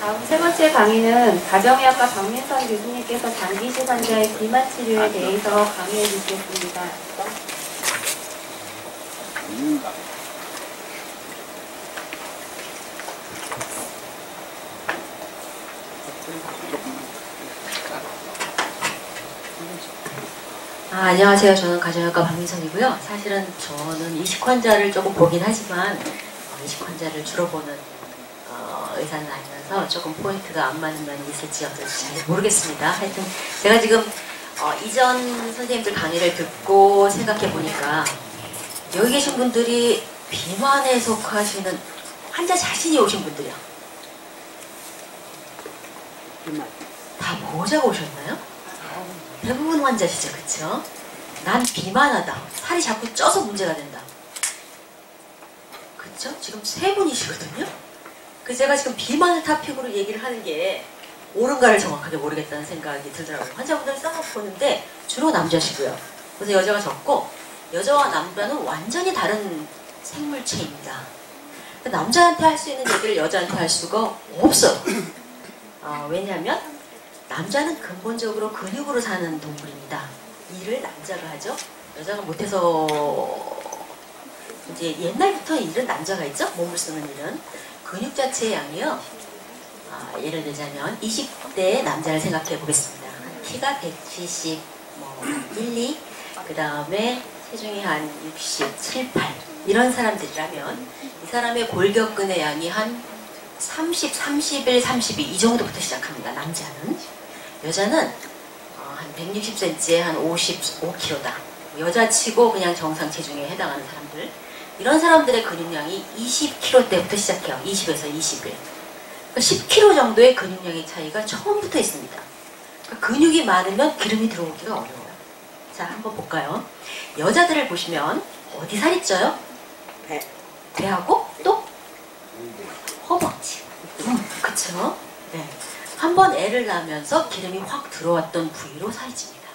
다음 세 번째 강의는 가정의학과 박민선 교수님께서 장기식 환자의 비만 치료에 대해서 강의해 주시겠습니다. 안녕하세요. 저는 가정의학과 박민선이고요. 사실은 저는 이식 환자를 조금 보긴 하지만 이식 환자를 주로 보는 의사는 아니라서 조금 포인트가 안 맞는 면이 있을지 어떨지 잘 모르겠습니다. 하여튼 제가 지금 이전 선생님들 강의를 듣고 생각해 보니까 여기 계신 분들이 비만에 속하시는 환자 자신이 오신 분들이요. 다 보호자가 오셨나요? 대부분 환자시죠, 그쵸? 난 비만하다. 살이 자꾸 쪄서 문제가 된다. 그쵸? 지금 세 분이시거든요? 그래서 제가 지금 비만을 타픽으로 얘기를 하는 게 옳은가를 정확하게 모르겠다는 생각이 들더라고요. 환자분들 싹 보는데 주로 남자시고요. 그래서 여자가 적고 여자와 남자는 완전히 다른 생물체입니다. 남자한테 할 수 있는 얘기를 여자한테 할 수가 없어요. 왜냐하면 남자는 근본적으로 근육으로 사는 동물입니다. 일을 남자가 하죠. 여자가 못해서 이제 옛날부터 일은 남자가 있죠. 몸을 쓰는 일은. 근육 자체의 양이요. 예를 들자면 20대 남자를 생각해 보겠습니다. 키가 170, 1, 2, 그 다음에 체중이 한 67, 8 이런 사람들이라면 이 사람의 골격근의 양이 한 30, 31, 32 이 정도부터 시작합니다. 남자는. 여자는 한 160cm에 한 55kg다. 여자치고 그냥 정상 체중에 해당하는 사람들. 이런 사람들의 근육량이 20kg대부터 시작해요. 20에서 21. 그러니까 10kg 정도의 근육량의 차이가 처음부터 있습니다. 그러니까 근육이 많으면 기름이 들어오기가 어려워요. 자, 한번 볼까요? 여자들을 보시면 어디 살이 쪄요? 배하고 또 허벅지. 그쵸? 네. 한번 애를 낳으면서 기름이 확 들어왔던 부위로 살이 찝니다.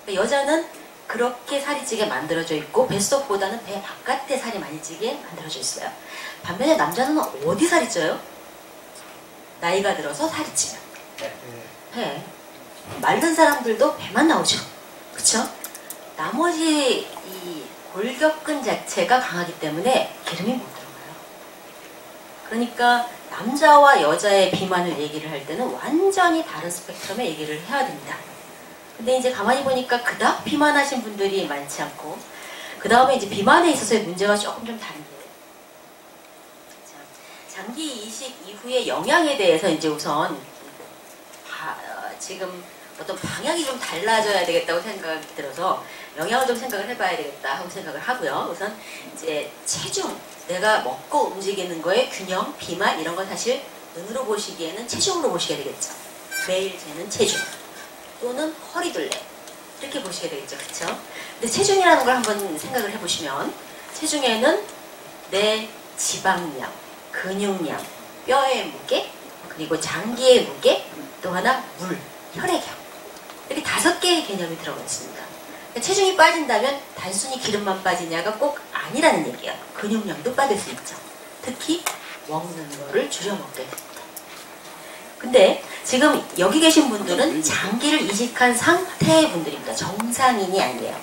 그러니까 여자는 그렇게 살이 찌게 만들어져 있고 뱃속보다는 배 바깥에 살이 많이 찌게 만들어져 있어요. 반면에 남자는 어디 살이 쪄요? 나이가 들어서 살이 찌면 배. 마른 사람들도 배만 나오죠. 그쵸? 나머지 이 골격근 자체가 강하기 때문에 기름이 못 들어가요. 그러니까 남자와 여자의 비만을 얘기를 할 때는 완전히 다른 스펙트럼의 얘기를 해야 됩니다. 근데 이제 가만히 보니까 그닥 비만하신 분들이 많지 않고 그 다음에 이제 비만에 있어서의 문제가 조금 좀 다른 게 장기 이식 이후의 영양에 대해서 이제 우선 지금 어떤 방향이 좀 달라져야 되겠다고 생각이 들어서 영양을 좀 생각을 해봐야 되겠다 하고 생각을 하고요. 우선 이제 체중, 내가 먹고 움직이는 거에 균형, 비만 이런 건 사실 눈으로 보시기에는 체중으로 보시게 되겠죠. 매일 재는 체중 또는 허리둘레 이렇게 보시게 되겠죠. 그렇죠? 근데 체중이라는 걸 한번 생각을 해보시면 체중에는 내 지방량, 근육량, 뼈의 무게, 그리고 장기의 무게, 또 하나 물, 혈액형 이렇게 5개의 개념이 들어가 있습니다. 그러니까 체중이 빠진다면 단순히 기름만 빠지냐가 꼭 아니라는 얘기예요. 근육량도 빠질 수 있죠. 특히 먹는 거를 줄여 먹게 됩니다. 근데 지금 여기 계신 분들은 장기를 이식한 상태의 분들입니다. 정상인이 아니에요.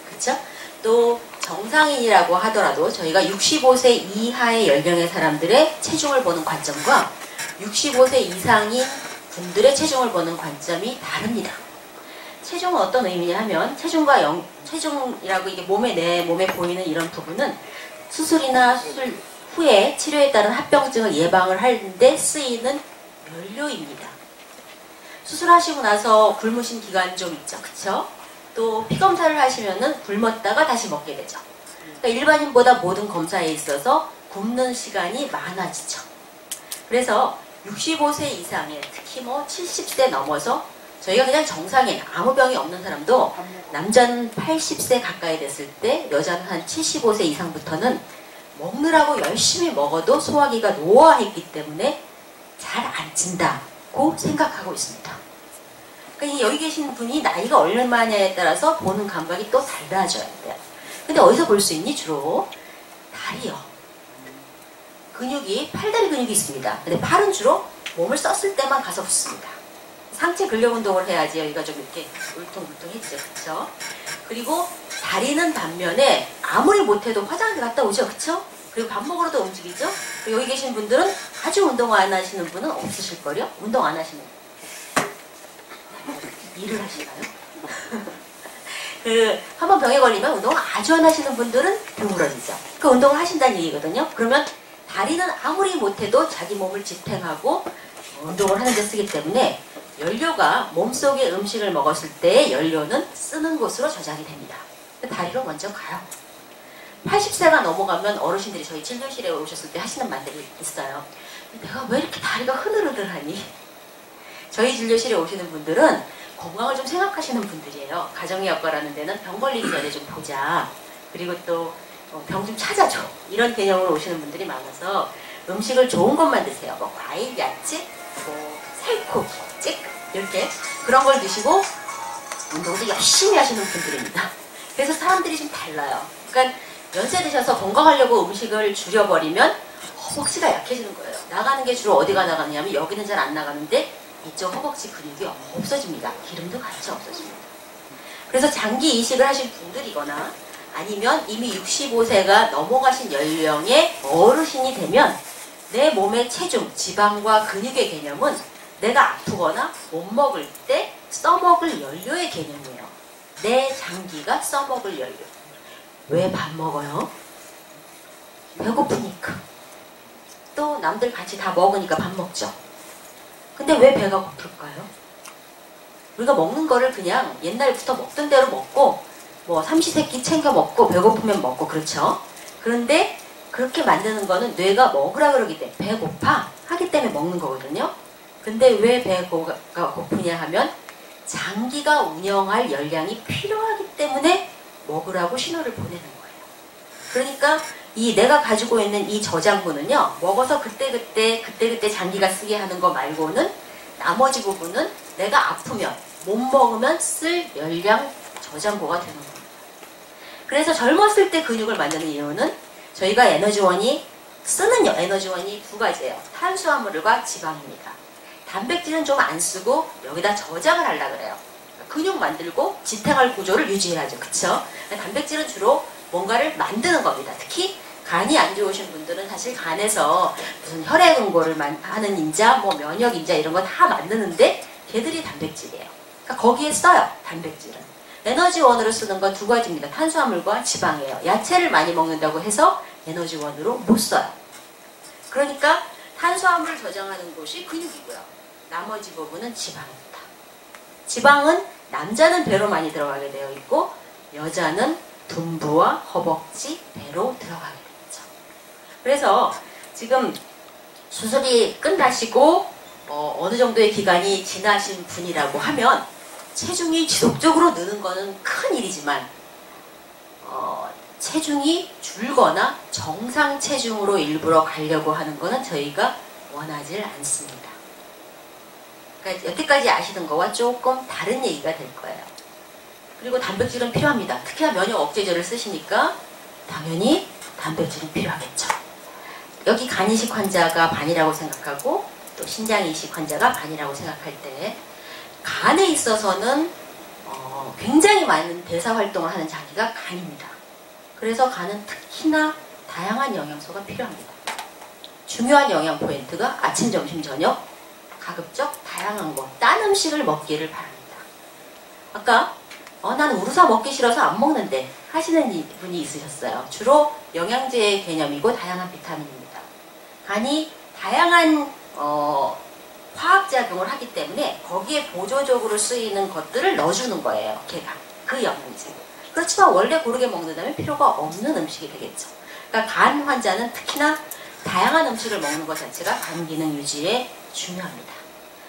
그렇죠? 또 정상인이라고 하더라도 저희가 65세 이하의 연령의 사람들의 체중을 보는 관점과 65세 이상인 분들의 체중을 보는 관점이 다릅니다. 체중은 어떤 의미냐 하면 체중이라고 이게 내 몸에 보이는 이런 부분은 수술이나 수술 후에 치료에 따른 합병증을 예방을 하는데 쓰이는 연료입니다. 수술하시고 나서 굶으신 기간 좀 있죠. 그쵸? 또 피검사를 하시면은 굶었다가 다시 먹게 되죠. 그러니까 일반인보다 모든 검사에 있어서 굶는 시간이 많아지죠. 그래서 65세 이상의 특히 70세 넘어서 저희가 그냥 정상인 아무 병이 없는 사람도 남자는 80세 가까이 됐을 때 여자는 한 75세 이상부터는 먹느라고 열심히 먹어도 소화기가 노화했기 때문에 잘 안 찐다고 생각하고 있습니다. 그러니까 여기 계신 분이 나이가 얼마냐에 따라서 보는 감각이 또 달라져야 돼요. 근데 어디서 볼 수 있니? 주로 다리요. 근육이 팔다리 근육이 있습니다. 근데 팔은 주로 몸을 썼을 때만 가서 붙습니다. 상체 근력 운동을 해야지 여기가 좀 이렇게 울퉁불퉁해지죠. 그쵸? 그리고 다리는 반면에 아무리 못해도 화장실 갔다 오죠. 그쵸? 그리고 밥 먹으러도 움직이죠? 여기 계신 분들은 아주 운동 안 하시는 분은 없으실걸요? 운동 안 하시는 일을 하시나요? 한번 병에 걸리면 운동을 아주 안 하시는 분들은 드물어지죠. 그 운동을 하신다는 얘기거든요. 그러면 다리는 아무리 못해도 자기 몸을 지탱하고 운동을 하는 데 쓰기 때문에 연료가 몸속에 음식을 먹었을 때 연료는 쓰는 곳으로 저장이 됩니다. 다리로 먼저 가요. 80세가 넘어가면 어르신들이 저희 진료실에 오셨을 때 하시는 말들이 있어요. 내가 왜 이렇게 다리가 흐느르느하니? 저희 진료실에 오시는 분들은 건강을 좀 생각하시는 분들이에요. 가정의학과라는 데는 병 걸리기 전에 좀 보자. 그리고 또 병 좀 찾아줘. 이런 개념으로 오시는 분들이 많아서 음식을 좋은 것만 드세요. 뭐 과일, 야채, 뭐 살코, 찍 이렇게 그런 걸 드시고 운동도 열심히 하시는 분들입니다. 그래서 사람들이 좀 달라요. 그러니까 연세 드셔서 건강하려고 음식을 줄여버리면 허벅지가 약해지는 거예요. 나가는 게 주로 어디가 나가느냐면 여기는 잘 안 나가는데 이쪽 허벅지 근육이 없어집니다. 기름도 같이 없어집니다. 그래서 장기 이식을 하신 분들이거나 아니면 이미 65세가 넘어가신 연령의 어르신이 되면 내 몸의 체중, 지방과 근육의 개념은 내가 아프거나 못 먹을 때 써먹을 연료의 개념이에요. 내 장기가 써먹을 연료. 왜 밥 먹어요? 배고프니까. 또 남들 같이 다 먹으니까 밥 먹죠. 근데 왜 배가 고플까요? 우리가 먹는 거를 그냥 옛날부터 먹던 대로 먹고 뭐 삼시세끼 챙겨 먹고 배고프면 먹고 그렇죠. 그런데 그렇게 만드는 거는 뇌가 먹으라 그러기 때문에 배고파 하기 때문에 먹는 거거든요. 근데 왜 배가 고프냐 하면 장기가 운영할 열량이 필요하기 때문에 먹으라고 신호를 보내는 거예요. 그러니까 이 내가 가지고 있는 이 저장고는요, 먹어서 그때 장기가 쓰게 하는 거 말고는 나머지 부분은 내가 아프면 못 먹으면 쓸 열량 저장고가 되는 겁니다. 그래서 젊었을 때 근육을 만드는 이유는 저희가 쓰는 에너지원이 두 가지예요. 탄수화물과 지방입니다. 단백질은 좀 안 쓰고 여기다 저장을 하려고 그래요. 근육 만들고 지탱할 구조를 유지해야죠. 그쵸? 단백질은 주로 뭔가를 만드는 겁니다. 특히 간이 안 좋으신 분들은 사실 간에서 무슨 혈액 응고를 하는 인자, 뭐 면역 인자 이런 거 다 만드는데 걔들이 단백질이에요. 그러니까 거기에 써요. 단백질은. 에너지원으로 쓰는 건 두 가지입니다. 탄수화물과 지방이에요. 야채를 많이 먹는다고 해서 에너지원으로 못 써요. 그러니까 탄수화물을 저장하는 곳이 근육이고요. 나머지 부분은 지방입니다. 지방은 남자는 배로 많이 들어가게 되어 있고 여자는 둔부와 허벅지, 배로 들어가게 되죠. 그래서 지금 수술이 끝나시고 어느 정도의 기간이 지나신 분이라고 하면 체중이 지속적으로 느는 거는 큰 일이지만 체중이 줄거나 정상 체중으로 일부러 가려고 하는 거는 저희가 원하지 않습니다. 그러니까 여태까지 아시던 거와 조금 다른 얘기가 될 거예요. 그리고 단백질은 필요합니다. 특히나 면역 억제제를 쓰시니까 당연히 단백질은 필요하겠죠. 여기 간 이식 환자가 반이라고 생각하고 또 신장 이식 환자가 반이라고 생각할 때 간에 있어서는 굉장히 많은 대사 활동을 하는 장기가 간입니다. 그래서 간은 특히나 다양한 영양소가 필요합니다. 중요한 영양 포인트가 아침, 점심, 저녁 가급적 다양한 거, 딴 음식을 먹기를 바랍니다. 아까 나는 우루사 먹기 싫어서 안 먹는데 하시는 분이 있으셨어요. 주로 영양제의 개념이고 다양한 비타민입니다. 간이 다양한 화학작용을 하기 때문에 거기에 보조적으로 쓰이는 것들을 넣어주는 거예요. 걔가. 그 영양제. 그렇지만 원래 고르게 먹는다면 필요가 없는 음식이 되겠죠. 그러니까 간 환자는 특히나 다양한 음식을 먹는 것 자체가 간 기능 유지에 중요합니다.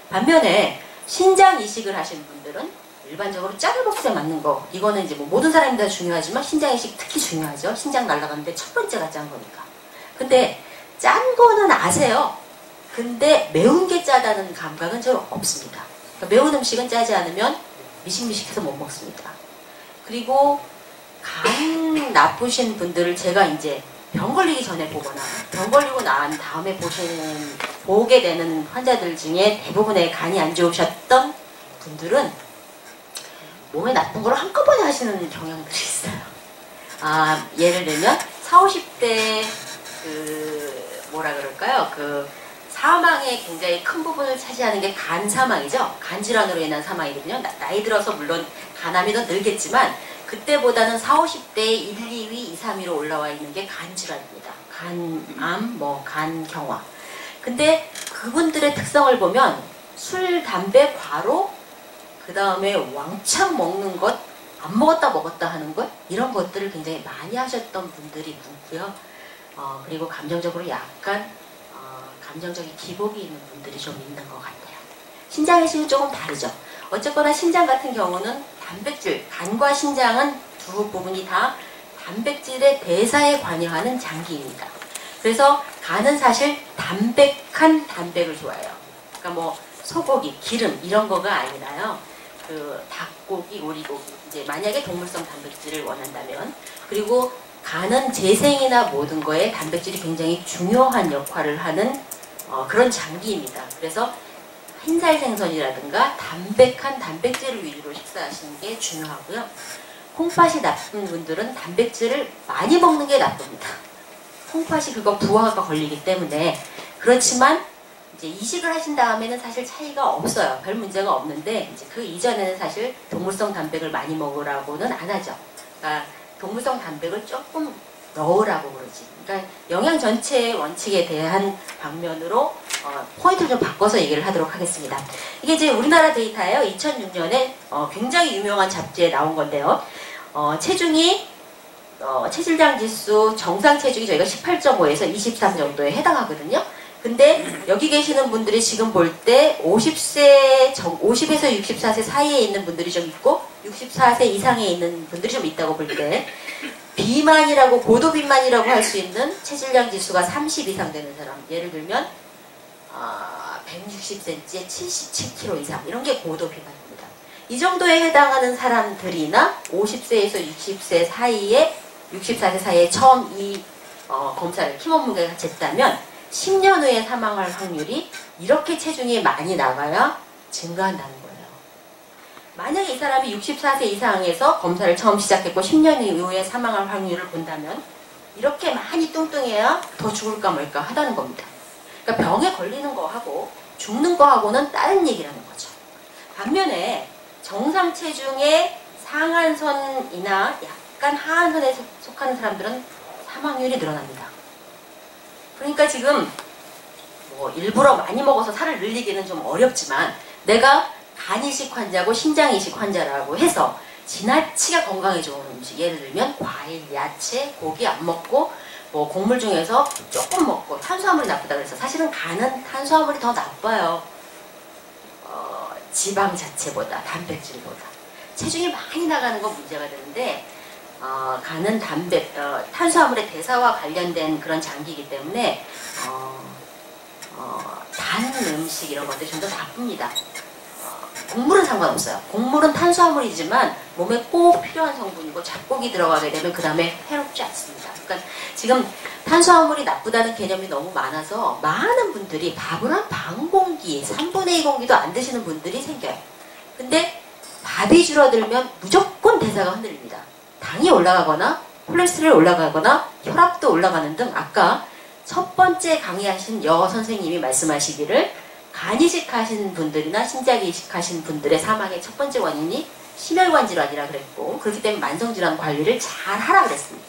반면에 신장 이식을 하신 분들은 일반적으로 짜게 먹을 때 맞는 거, 이거는 이제 뭐 모든 사람이 다 중요하지만 신장 이식 특히 중요하죠. 신장 날아가는데 첫 번째가 짠 거니까. 근데 짠 거는 아세요. 근데 매운 게 짜다는 감각은 좀 없습니다. 그러니까 매운 음식은 짜지 않으면 미식미식해서 못 먹습니다. 그리고 간 나쁘신 분들을 제가 이제 병 걸리기 전에 보거나 병 걸리고 난 다음에 보게 되는 환자들 중에 대부분의 간이 안 좋으셨던 분들은 몸에 나쁜 걸 한꺼번에 하시는 경향들이 있어요. 예를 들면 40, 50대 뭐라 그럴까요? 사망의 굉장히 큰 부분을 차지하는 게 간 사망이죠. 간 질환으로 인한 사망이거든요. 나이 들어서 물론 간암이 더 늘겠지만 그때보다는 40, 50대의 1, 2위, 2, 3위로 올라와 있는 게 간 질환입니다. 간암, 간경화. 근데 그분들의 특성을 보면 술, 담배, 과로, 그 다음에 왕창 먹는 것, 안 먹었다 먹었다 하는 것, 이런 것들을 굉장히 많이 하셨던 분들이 많고요. 그리고 감정적으로 약간 감정적인 기복이 있는 분들이 좀 있는 것 같아요. 신장의 식은 조금 다르죠. 어쨌거나 신장 같은 경우는 단백질, 간과 신장은 두 부분이 다 단백질의 대사에 관여하는 장기입니다. 그래서 간은 사실 담백한 단백을 좋아해요. 그러니까 소고기, 기름 이런 거가 아니라요. 닭고기, 오리고기, 이제 만약에 동물성 단백질을 원한다면, 그리고 간은 재생이나 모든 거에 단백질이 굉장히 중요한 역할을 하는 그런 장기입니다. 그래서 흰살 생선이라든가 담백한 단백질을 위주로 식사하시는 게 중요하고요. 콩팥이 나쁜 분들은 단백질을 많이 먹는 게 나쁩니다. 콩팥이 부화가 걸리기 때문에. 그렇지만 이제 이식을 하신 다음에는 사실 차이가 없어요. 별 문제가 없는데 이제 그 이전에는 사실 동물성 단백을 많이 먹으라고는 안 하죠. 그러니까 동물성 단백을 조금 넣으라고 그러지. 그러니까 영양 전체의 원칙에 대한 방면으로 포인트를 좀 바꿔서 얘기를 하도록 하겠습니다. 이게 이제 우리나라 데이터예요. 2006년에 굉장히 유명한 잡지에 나온 건데요. 체중이 체질량 지수 정상 체중이 저희가 18.5에서 23 정도에 해당하거든요. 근데 여기 계시는 분들이 지금 볼 때 50에서 64세 사이에 있는 분들이 좀 있고 64세 이상에 있는 분들이 좀 있다고 볼 때 비만이라고, 고도 비만이라고 할 수 있는 체질량 지수가 30 이상 되는 사람, 예를 들면 160cm에 77kg 이상, 이런 게 고도 비만입니다. 이 정도에 해당하는 사람들이나 50세에서 60세 사이에 64세 사이에 처음 이 검사를 키 몸무게가 쟀다면 10년 후에 사망할 확률이 이렇게 체중이 많이 나가야 증가한다는 거예요. 만약에 이 사람이 64세 이상에서 검사를 처음 시작했고 10년 이후에 사망할 확률을 본다면 이렇게 많이 뚱뚱해야 더 죽을까 말까 하다는 겁니다. 그러니까 병에 걸리는 거하고 죽는 거하고는 다른 얘기라는 거죠. 반면에 정상 체중의 상한선이나 약간 하한선에 속하는 사람들은 사망률이 늘어납니다. 그러니까 지금 일부러 많이 먹어서 살을 늘리기는 좀 어렵지만 내가 간이식 환자고 신장이식 환자라고 해서 지나치게 건강에 좋은 음식, 예를 들면 과일, 야채, 고기 안 먹고 곡물 중에서 조금 먹고, 탄수화물이 나쁘다 그래서 사실은 간은 탄수화물이 더 나빠요. 지방 자체보다, 단백질보다. 체중이 많이 나가는 건 문제가 되는데 간은 탄수화물의 대사와 관련된 그런 장기이기 때문에 단 음식 이런 것들이 좀 더 나쁩니다. 곡물은 상관없어요. 곡물은 탄수화물이지만 몸에 꼭 필요한 성분이고 잡곡이 들어가게 되면 그 다음에 해롭지 않습니다. 그러니까 지금 탄수화물이 나쁘다는 개념이 너무 많아서 많은 분들이 밥을 한 반 공기, 3분의 2 공기도 안 드시는 분들이 생겨요. 근데 밥이 줄어들면 무조건 대사가 흔들립니다. 당이 올라가거나 콜레스테롤이 올라가거나 혈압도 올라가는 등 아까 첫 번째 강의하신 여 선생님이 말씀하시기를 간이식 하신 분들이나 신장이식 하신 분들의 사망의 첫 번째 원인이 심혈관 질환이라 그랬고, 그렇기 때문에 만성질환 관리를 잘 하라 그랬습니다.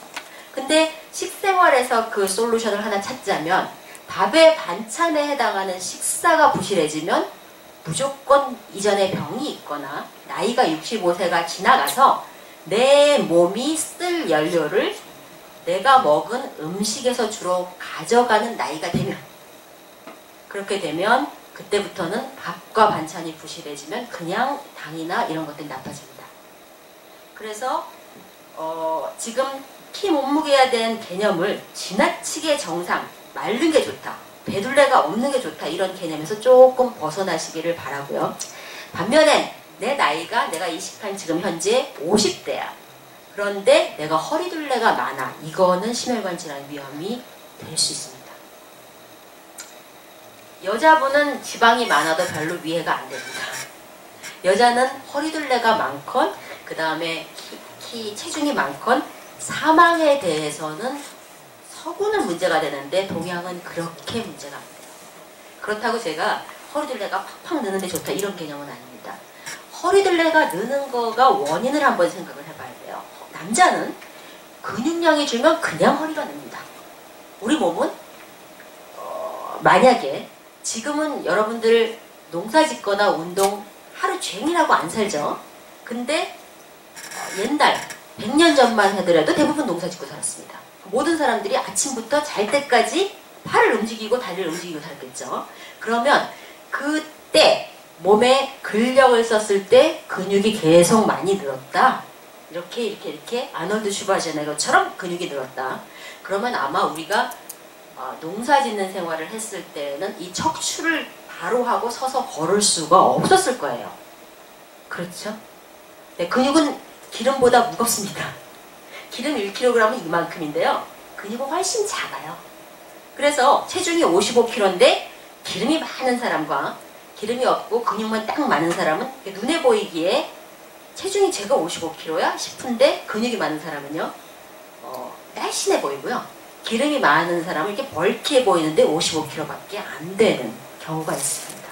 근데 식생활에서 그 솔루션을 하나 찾자면 밥의 반찬에 해당하는 식사가 부실해지면 무조건 이전에 병이 있거나 나이가 65세가 지나가서 내 몸이 쓸 연료를 내가 먹은 음식에서 주로 가져가는 나이가 되면, 그렇게 되면 그때부터는 밥과 반찬이 부실해지면 그냥 당이나 이런 것들이 나빠집니다. 그래서 지금 키 몸무게에 대한 개념을 지나치게 정상, 마른 게 좋다, 배둘레가 없는 게 좋다, 이런 개념에서 조금 벗어나시기를 바라고요. 반면에 내 나이가 내가 이식한 지금 현재 50대야. 그런데 내가 허리둘레가 많아. 이거는 심혈관 질환 위험이 될 수 있습니다. 여자분은 지방이 많아도 별로 위해가 안 됩니다. 여자는 허리둘레가 많건 그 다음에 체중이 많건 사망에 대해서는 서구는 문제가 되는데 동양은 그렇게 문제가 안 돼요. 그렇다고 제가 허리둘레가 팍팍 느는데 좋다 이런 개념은 아닙니다. 허리둘레가 느는 거가 원인을 한번 생각을 해봐야 돼요. 남자는 근육량이 줄면 그냥 허리가 늡니다. 우리 몸은 만약에 지금은 여러분들 농사 짓거나 운동 하루 종일하고 안 살죠. 근데 옛날 100년 전만 하더라도 대부분 농사 짓고 살았습니다. 모든 사람들이 아침부터 잘 때까지 팔을 움직이고 다리를 움직이고 살겠죠. 그러면 그때 몸에 근력을 썼을 때 근육이 계속 많이 늘었다. 이렇게 아놀드 슈바제네거처럼 근육이 늘었다. 그러면 아마 우리가 농사 짓는 생활을 했을 때는 이 척추를 바로 하고 서서 걸을 수가 없었을 거예요. 그렇죠? 네, 근육은 기름보다 무겁습니다. 기름 1kg은 이만큼인데요. 근육은 훨씬 작아요. 그래서 체중이 55kg인데 기름이 많은 사람과 기름이 없고 근육만 딱 많은 사람은 눈에 보이기에 체중이 제가 55kg야 싶은데 근육이 많은 사람은요 날씬해 보이고요. 기름이 많은 사람은 이렇게 벌키해 보이는데 55kg밖에 안 되는 경우가 있습니다.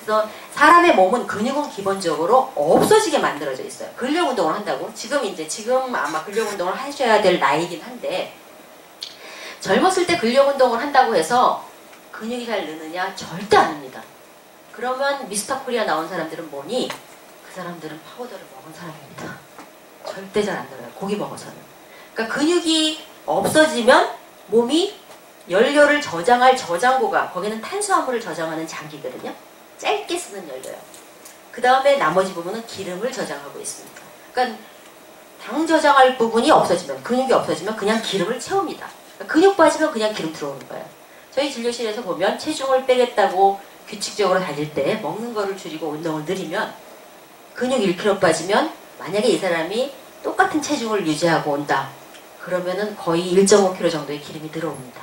그래서 사람의 몸은 근육은 기본적으로 없어지게 만들어져 있어요. 근력 운동을 한다고 지금 아마 근력 운동을 하셔야 될 나이긴 한데 젊었을 때 근력 운동을 한다고 해서 근육이 잘 느느냐? 절대 안 늡니다. 그러면 미스터 코리아 나온 사람들은 뭐니? 그 사람들은 파우더를 먹은 사람입니다. 절대 잘 안 늘어요. 고기 먹어서는. 그러니까 근육이 없어지면 몸이 연료를 저장할 저장고가 거기는 탄수화물을 저장하는 장기거든요. 짧게 쓰는 연료요. 그 다음에 나머지 부분은 기름을 저장하고 있습니다. 그러니까 당 저장할 부분이 없어지면 근육이 없어지면 그냥 기름을 채웁니다. 그러니까 근육 빠지면 그냥 기름 들어오는 거예요. 저희 진료실에서 보면 체중을 빼겠다고 규칙적으로 다닐 때 먹는 거를 줄이고 운동을 늘리면 근육 1kg 빠지면 만약에 이 사람이 똑같은 체중을 유지하고 온다. 그러면은 거의 1.5kg 정도의 기름이 들어옵니다.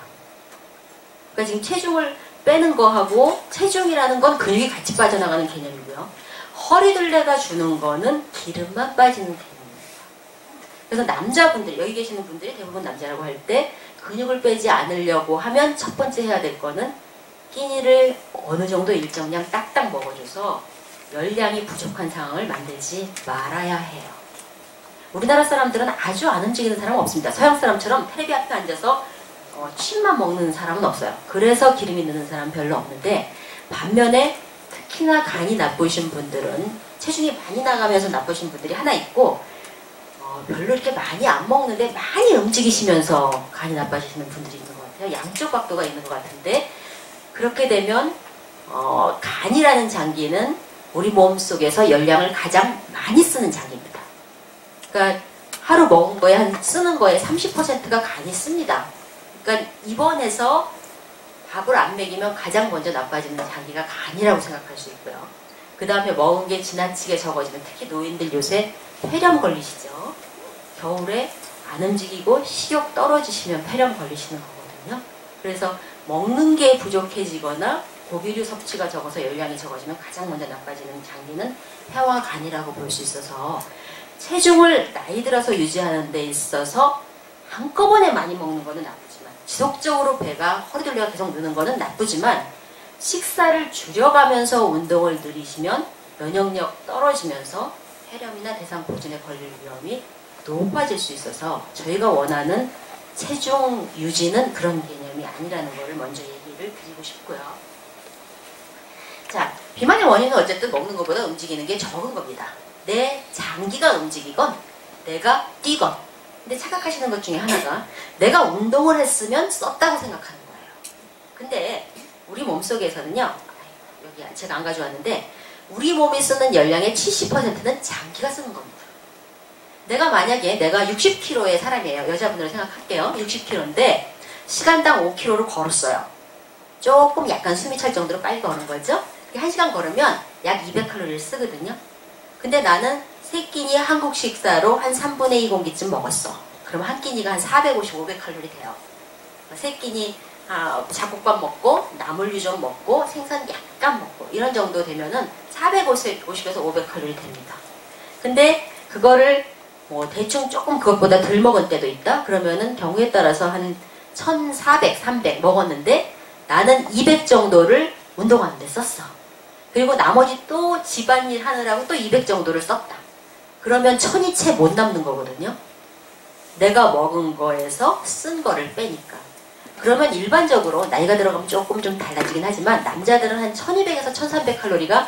그러니까 지금 체중을 빼는 거하고 체중이라는 건 근육이 같이 빠져나가는 개념이고요. 허리둘레가 주는 거는 기름만 빠지는 개념입니다. 그래서 남자분들, 여기 계시는 분들이 대부분 남자라고 할 때 근육을 빼지 않으려고 하면 첫 번째 해야 될 거는 끼니를 어느 정도 일정량 딱딱 먹어줘서 열량이 부족한 상황을 만들지 말아야 해요. 우리나라 사람들은 아주 안 움직이는 사람은 없습니다. 서양 사람처럼 텔레비 앞에 앉아서 칩만 먹는 사람은 없어요. 그래서 기름이 느는 사람은 별로 없는데 반면에 특히나 간이 나쁘신 분들은 체중이 많이 나가면서 나쁘신 분들이 하나 있고 별로 이렇게 많이 안 먹는데 많이 움직이시면서 간이 나빠지시는 분들이 있는 것 같아요. 양쪽 각도가 있는 것 같은데 그렇게 되면 간이라는 장기는 우리 몸 속에서 열량을 가장 많이 쓰는 장기입니다. 그러니까 하루 먹은 거에 쓰는 거에 30%가 간이 씁니다. 그러니까 입원해서 밥을 안 먹이면 가장 먼저 나빠지는 장기가 간이라고 생각할 수 있고요. 그 다음에 먹은 게 지나치게 적어지면 특히 노인들 요새 폐렴 걸리시죠. 겨울에 안 움직이고 식욕 떨어지시면 폐렴 걸리시는 거거든요. 그래서 먹는 게 부족해지거나 고기류 섭취가 적어서 열량이 적어지면 가장 먼저 나빠지는 장기는 폐와 간이라고 볼 수 있어서 체중을 나이 들어서 유지하는 데 있어서 한꺼번에 많이 먹는 거는 나쁘지만 지속적으로 배가 허리둘레가 계속 느는 거는 나쁘지만 식사를 줄여가면서 운동을 늘리시면 면역력 떨어지면서 폐렴이나 대상포진에 걸릴 위험이 높아질 수 있어서 저희가 원하는 체중 유지는 그런 개념이 아니라는 것을 먼저 얘기를 드리고 싶고요. 자, 비만의 원인은 어쨌든 먹는 것보다 움직이는 게 적은 겁니다. 내 장기가 움직이건 내가 뛰건. 근데 착각하시는 것 중에 하나가 내가 운동을 했으면 썼다고 생각하는 거예요. 근데 우리 몸속에서는요. 여기 제가 안 가져왔는데 우리 몸이 쓰는 열량의 70%는 장기가 쓰는 겁니다. 내가 만약에 내가 60kg의 사람이에요. 여자분으로 생각할게요. 60kg인데 시간당 5km를 걸었어요. 조금 약간 숨이 찰 정도로 빨리 걸은 거죠. 1시간 걸으면 약 200칼로리를 쓰거든요. 근데 나는 세 끼니 한국 식사로 한 3분의 2 공기쯤 먹었어. 그럼 한 끼니가 한 450, 500칼로리 돼요. 세 끼니 잡곡밥 먹고 나물류 좀 먹고 생선 약간 먹고 이런 정도 되면은 450에서 500칼로리 됩니다. 근데 그거를 뭐 대충 조금 그것보다 덜 먹은 때도 있다? 그러면은 경우에 따라서 한 1400, 300 먹었는데 나는 200 정도를 운동하는 데 썼어. 그리고 나머지 또 집안일 하느라고 또 200 정도를 썼다. 그러면 1000이 채 못 남는 거거든요. 내가 먹은 거에서 쓴 거를 빼니까. 그러면 일반적으로 나이가 들어가면 조금 좀 달라지긴 하지만 남자들은 한 1200에서 1300칼로리가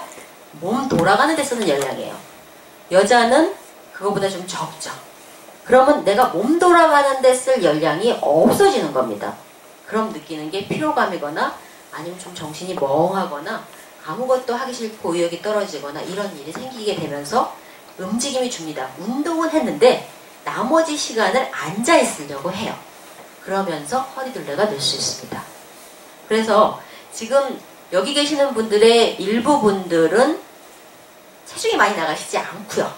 몸 돌아가는 데 쓰는 열량이에요. 여자는 그거보다 좀 적죠. 그러면 내가 몸 돌아가는 데 쓸 열량이 없어지는 겁니다. 그럼 느끼는 게 피로감이거나 아니면 좀 정신이 멍하거나 아무것도 하기 싫고 의욕이 떨어지거나 이런 일이 생기게 되면서 움직임이 줍니다. 운동은 했는데 나머지 시간을 앉아 있으려고 해요. 그러면서 허리둘레가 늘 수 있습니다. 그래서 지금 여기 계시는 분들의 일부 분들은 체중이 많이 나가시지 않고요.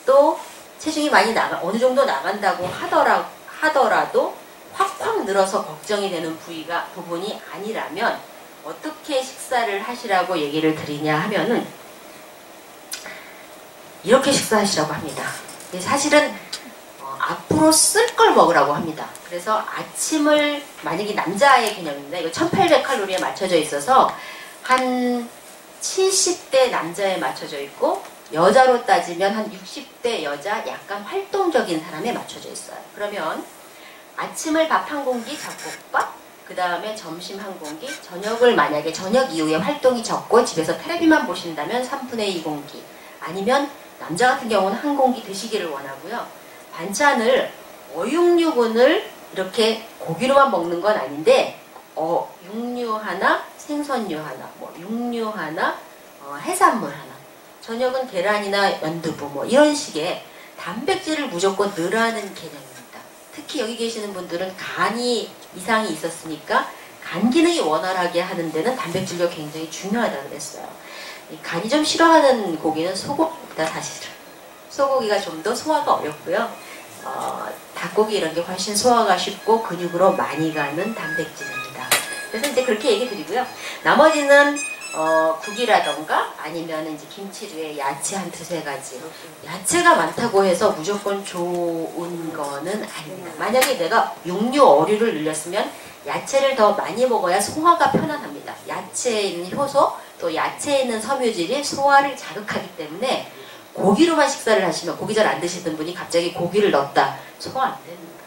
또 체중이 많이 어느 정도 나간다고 하더라도 확 늘어서 걱정이 되는 부분이 아니라면 어떻게 식사를 하시라고 얘기를 드리냐 하면은 이렇게 식사하시라고 합니다. 사실은 앞으로 쓸 걸 먹으라고 합니다. 그래서 아침을 만약에 남자의 개념입니다. 이거 1800칼로리에 맞춰져 있어서 한 70대 남자에 맞춰져 있고 여자로 따지면 한 60대 여자 약간 활동적인 사람에 맞춰져 있어요. 그러면 아침을 밥 한 공기 잡곡밥, 그 다음에 점심 한 공기, 저녁을 만약에 저녁 이후에 활동이 적고 집에서 텔레비만 보신다면 3분의 2 공기, 아니면 남자 같은 경우는 한 공기 드시기를 원하고요. 반찬을 어육류군을 이렇게 고기로만 먹는 건 아닌데 육류 하나, 생선류 하나, 뭐 육류 하나, 해산물 하나, 저녁은 계란이나 연두부 뭐 이런 식의 단백질을 무조건 넣으라는 개념입니다. 특히 여기 계시는 분들은 간이 이상이 있었으니까 간 기능이 원활하게 하는 데는 단백질도 굉장히 중요하다고 그랬어요. 간이 좀 싫어하는 고기는 소고기입니다. 사실은 소고기가 좀 더 소화가 어렵고요. 닭고기 이런 게 훨씬 소화가 쉽고 근육으로 많이 가는 단백질입니다. 그래서 이제 그렇게 얘기 드리고요. 나머지는 국이라던가 아니면 이제 김치류에 야채 한 두세 가지. 야채가 많다고 해서 무조건 좋은 거는 아닙니다. 만약에 내가 육류, 어류를 늘렸으면 야채를 더 많이 먹어야 소화가 편안합니다. 야채에 있는 효소, 또 야채에 있는 섬유질이 소화를 자극하기 때문에 고기로만 식사를 하시면, 고기 잘 안 드시던 분이 갑자기 고기를 넣었다. 소화 안 됩니다.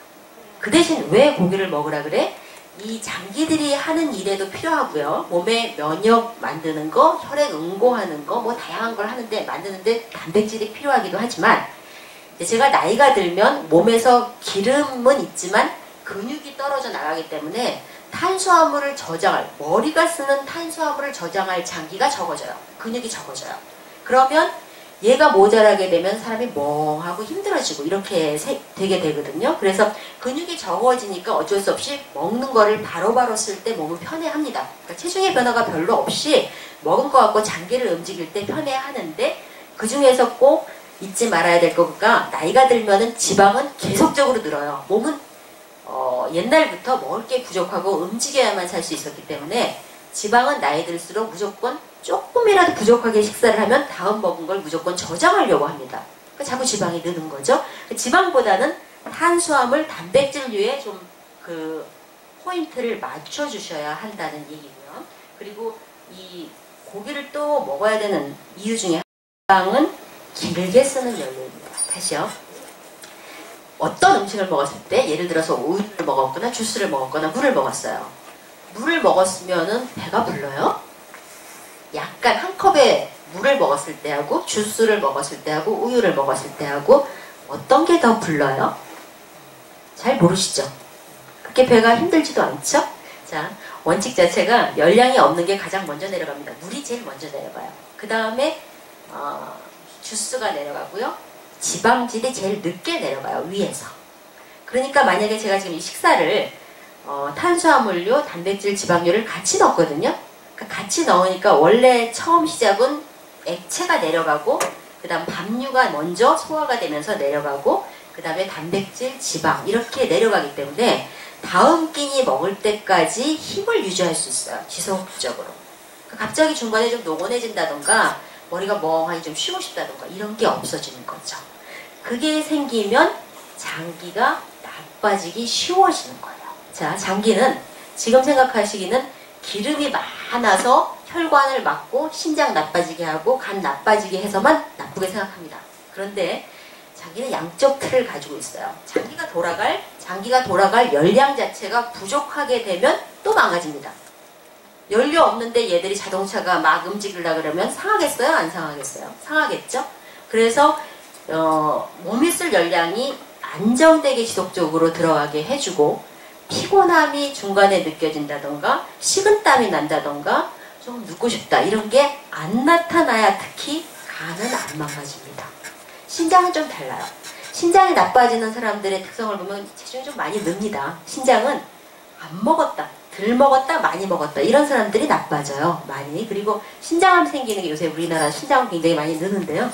그 대신 왜 고기를 먹으라 그래? 이 장기들이 하는 일에도 필요하고요. 몸에 면역 만드는 거, 혈액 응고하는 거, 뭐 다양한 걸 하는데 만드는데 단백질이 필요하기도 하지만 제가 나이가 들면 몸에서 기름은 있지만 근육이 떨어져 나가기 때문에 탄수화물을 저장할, 머리가 쓰는 탄수화물을 저장할 장기가 적어져요. 근육이 적어져요. 그러면 얘가 모자라게 되면 사람이 멍하고 힘들어지고 이렇게 되게 되거든요. 그래서 근육이 적어지니까 어쩔 수 없이 먹는 거를 바로바로 쓸 때 몸은 편해합니다. 그러니까 체중의 변화가 별로 없이 먹은 거 갖고 장기를 움직일 때 편해하는데, 그 중에서 꼭 잊지 말아야 될 거가 나이가 들면은 지방은 계속적으로 늘어요. 몸은 옛날부터 먹을 게 부족하고 움직여야만 살 수 있었기 때문에 지방은 나이 들수록 무조건 조금이라도 부족하게 식사를 하면 다음 먹은 걸 무조건 저장하려고 합니다. 그러니까 자꾸 지방이 느는 거죠. 지방보다는 탄수화물, 단백질류에 좀 그 포인트를 맞춰주셔야 한다는 얘기고요. 그리고 이 고기를 또 먹어야 되는 이유 중에 지방은 길게 쓰는 연료입니다. 다시요. 어떤 음식을 먹었을 때, 예를 들어서 우유를 먹었거나 주스를 먹었거나 물을 먹었어요. 물을 먹었으면은 배가 불러요? 약간 한 컵에 물을 먹었을 때하고 주스를 먹었을 때하고 우유를 먹었을 때하고 어떤 게 더 불러요? 잘 모르시죠? 그렇게 배가 힘들지도 않죠? 자, 원칙 자체가 열량이 없는 게 가장 먼저 내려갑니다. 물이 제일 먼저 내려가요. 그 다음에 주스가 내려가고요. 지방질이 제일 늦게 내려가요. 위에서. 그러니까 만약에 제가 지금 이 식사를 탄수화물류, 단백질, 지방류를 같이 넣었거든요. 같이 넣으니까 원래 처음 시작은 액체가 내려가고 그 다음 밥류가 먼저 소화가 되면서 내려가고 그 다음에 단백질, 지방 이렇게 내려가기 때문에 다음 끼니 먹을 때까지 힘을 유지할 수 있어요. 지속적으로. 갑자기 중간에 좀 노곤해진다던가 머리가 멍하니 좀 쉬고 싶다던가 이런 게 없어지는 거죠. 그게 생기면 장기가 나빠지기 쉬워지는 거예요. 자, 장기는 지금 생각하시기는 기름이 많아서 혈관을 막고 신장 나빠지게 하고 간 나빠지게 해서만 나쁘게 생각합니다. 그런데 장기는 양쪽 틀을 가지고 있어요. 장기가 돌아갈 열량 자체가 부족하게 되면 또 망가집니다. 연료 없는데 얘들이 자동차가 막 움직이려고 그러면 상하겠어요? 안 상하겠어요? 상하겠죠? 그래서 몸이 쓸 열량이 안정되게 지속적으로 들어가게 해주고 피곤함이 중간에 느껴진다던가 식은땀이 난다던가 좀 눕고 싶다 이런 게 안 나타나야 특히 간은 안 망가집니다. 신장은 좀 달라요. 신장이 나빠지는 사람들의 특성을 보면 체중이 좀 많이 늡니다. 신장은 안 먹었다, 덜 먹었다, 많이 먹었다 이런 사람들이 나빠져요. 많이. 그리고 신장암 생기는 게 요새 우리나라 신장암 굉장히 많이 느는데요.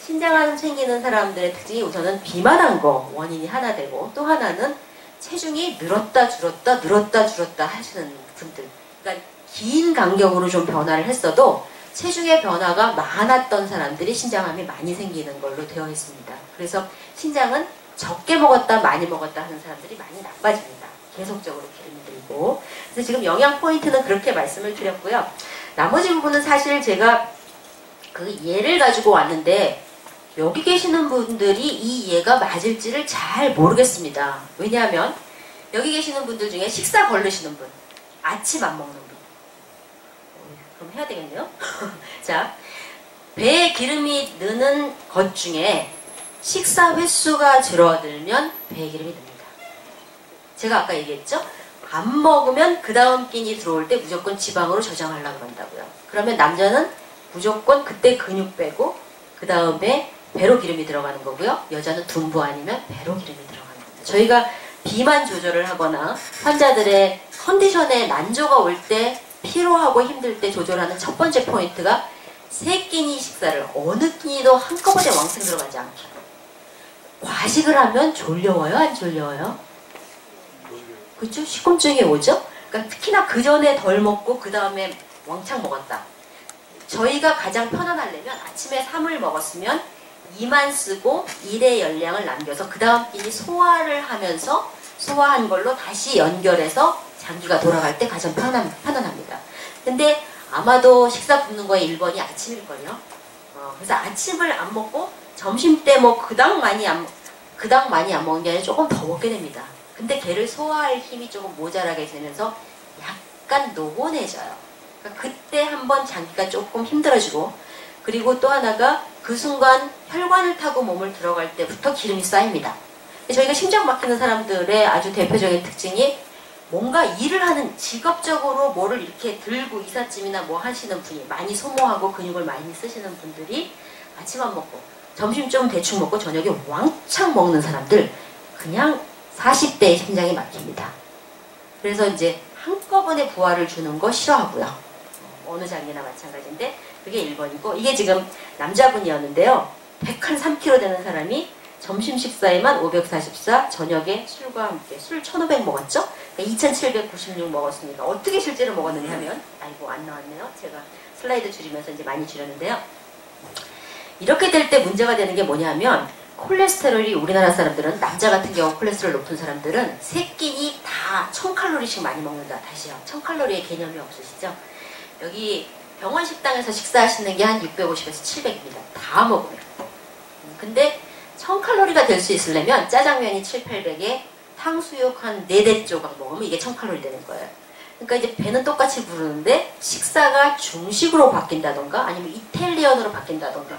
신장암 생기는 사람들의 특징이 우선은 비만한 거 원인이 하나 되고 또 하나는 체중이 늘었다 줄었다 하시는 분들. 그러니까 긴 간격으로 좀 변화를 했어도 체중의 변화가 많았던 사람들이 신장암이 많이 생기는 걸로 되어 있습니다. 그래서 신장은 적게 먹었다 많이 먹었다 하는 사람들이 많이 나빠집니다. 계속적으로 기름이 들고. 그래서 지금 영양 포인트는 그렇게 말씀을 드렸고요. 나머지 부분은 사실 제가 그 예를 가지고 왔는데 여기 계시는 분들이 이 예가 맞을지를 잘 모르겠습니다. 왜냐하면 여기 계시는 분들 중에 식사 거르시는 분, 아침 안 먹는 분. 그럼 해야 되겠네요. 자, 배에 기름이 느는 것 중에 식사 횟수가 줄어들면 배에 기름이 늡니다. 제가 아까 얘기했죠? 안 먹으면 그 다음 끼니 들어올 때 무조건 지방으로 저장하려고 한다고요. 그러면 남자는 무조건 그때 근육 빼고 그 다음에 배로 기름이 들어가는 거고요. 여자는 둔부 아니면 배로 기름이 들어가는 겁니다. 저희가 비만 조절을 하거나 환자들의 컨디션에 난조가 올 때 피로하고 힘들 때 조절하는 첫 번째 포인트가 세 끼니 식사를 어느 끼니도 한꺼번에 왕창 들어가지 않게. 과식을 하면 졸려워요? 안 졸려워요? 그렇죠? 식곤증이 오죠? 그러니까 특히나 그 전에 덜 먹고 그 다음에 왕창 먹었다. 저희가 가장 편안하려면 아침에 3을 먹었으면 2만 쓰고 1의 열량을 남겨서 그 다음 끼니 소화를 하면서 소화한 걸로 다시 연결해서 장기가 돌아갈 때 가장 편안합니다. 근데 아마도 식사 굶는 거의 1번이 아침일걸요. 그래서 아침을 안 먹고 점심 때 뭐 그닥 많이 안 먹은 게 아니라 조금 더 먹게 됩니다. 근데 걔를 소화할 힘이 조금 모자라게 되면서 약간 노곤해져요. 그러니까 그때 한번 장기가 조금 힘들어지고 그리고 또 하나가 그 순간 혈관을 타고 몸을 들어갈 때부터 기름이 쌓입니다. 저희가 심장 막히는 사람들의 아주 대표적인 특징이 뭔가 일을 하는 직업적으로 뭐를 이렇게 들고 이삿짐이나 뭐 하시는 분이 많이 소모하고 근육을 많이 쓰시는 분들이 아침 안 먹고 점심 좀 대충 먹고 저녁에 왕창 먹는 사람들 그냥 40대의 심장이 막힙니다. 그래서 이제 한꺼번에 부하를 주는 거 싫어하고요. 어느 장기나 마찬가지인데 그게 1번이고 이게 지금 남자분이었는데요. 103kg 되는 사람이 점심 식사에만 544, 저녁에 술과 함께 술 1500 먹었죠? 그러니까 2796 먹었으니까 어떻게 실제로 먹었느냐 하면 아이고 안 나왔네요. 제가 슬라이드 줄이면서 이제 많이 줄였는데요. 이렇게 될 때 문제가 되는 게 뭐냐면 콜레스테롤이 우리나라 사람들은 남자 같은 경우 콜레스테롤 높은 사람들은 세 끼니 다 1000칼로리씩 많이 먹는다. 다시요. 1000칼로리의 개념이 없으시죠? 여기 병원 식당에서 식사하시는 게 한 650에서 700입니다. 다 먹으면. 근데 1000칼로리가 될 수 있으려면 짜장면이 7, 800에 탕수육 한 4대 조각 먹으면 이게 1000칼로리 되는 거예요. 그러니까 이제 배는 똑같이 부르는데 식사가 중식으로 바뀐다던가 아니면 이탈리언으로 바뀐다던가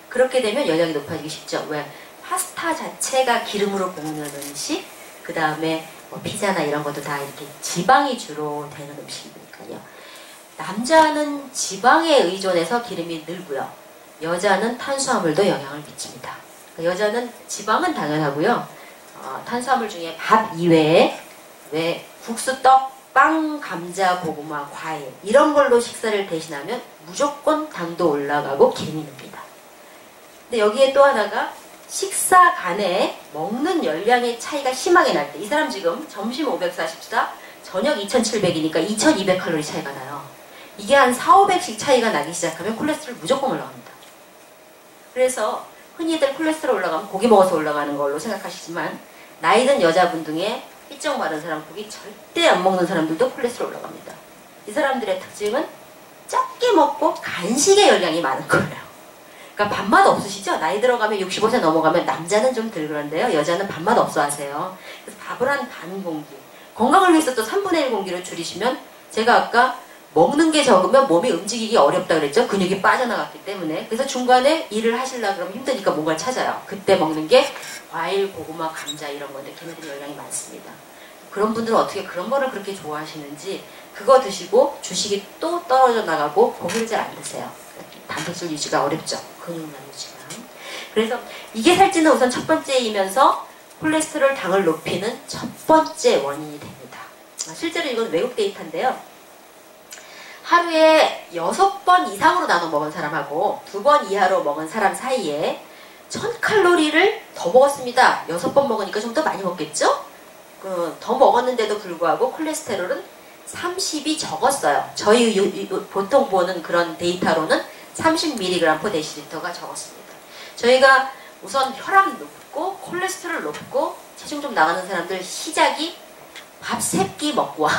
그렇게 되면 열량이 높아지기 쉽죠. 왜? 파스타 자체가 기름으로 볶는 음식 그 다음에 뭐 피자나 이런 것도 다 이렇게 지방이 주로 되는 음식이니까요. 남자는 지방에 의존해서 기름이 늘고요. 여자는 탄수화물도 영향을 미칩니다. 여자는 지방은 당연하고요. 탄수화물 중에 밥 이외에 왜 국수, 떡, 빵, 감자, 고구마, 과일 이런 걸로 식사를 대신하면 무조건 당도 올라가고 기름이 늡니다. 근데 여기에 또 하나가 식사 간에 먹는 열량의 차이가 심하게 날 때, 이 사람 지금 점심 544, 저녁 2700이니까 2200칼로리 차이가 나요. 이게 한 4, 500씩 차이가 나기 시작하면 콜레스테롤 무조건 올라갑니다. 그래서 흔히들 콜레스테롤 올라가면 고기 먹어서 올라가는 걸로 생각하시지만, 나이 든 여자분 중에 삐쩍 마른 사람, 고기 절대 안 먹는 사람들도 콜레스테롤 올라갑니다. 이 사람들의 특징은 적게 먹고 간식의 열량이 많은 거예요. 그러니까 밥맛 없으시죠? 나이 들어가면 65세 넘어가면 남자는 좀 덜 그런데요. 여자는 밥맛 없어 하세요. 그래서 밥을 한 반 공기. 건강을 위해서 또 3분의 1 공기를 줄이시면, 제가 아까 먹는 게 적으면 몸이 움직이기 어렵다 그랬죠? 근육이 빠져나갔기 때문에. 그래서 중간에 일을 하시려고 그러면 힘드니까 뭔가를 찾아요. 그때 먹는 게 과일, 고구마, 감자 이런 건데 걔네들이 열량이 많습니다. 그런 분들은 어떻게 그런 거를 그렇게 좋아하시는지, 그거 드시고 주식이 또 떨어져 나가고 고기를 잘 안 드세요. 단백질 유지가 어렵죠. 근육량 유지가. 그래서 이게 살찌는 우선 첫 번째이면서 콜레스테롤 당을 높이는 첫 번째 원인이 됩니다. 실제로 이건 외국 데이터인데요. 하루에 6번 이상으로 나눠 먹은 사람하고 2번 이하로 먹은 사람 사이에 1000칼로리를 더 먹었습니다. 6번 먹으니까 좀 더 많이 먹겠죠? 더 먹었는데도 불구하고 콜레스테롤은 30이 적었어요. 저희 보통 보는 그런 데이터로는 30mg/dl가 적었습니다. 저희가 우선 혈압 높고 콜레스테롤 높고 체중 좀 나가는 사람들 시작이 밥 3끼 먹고 와.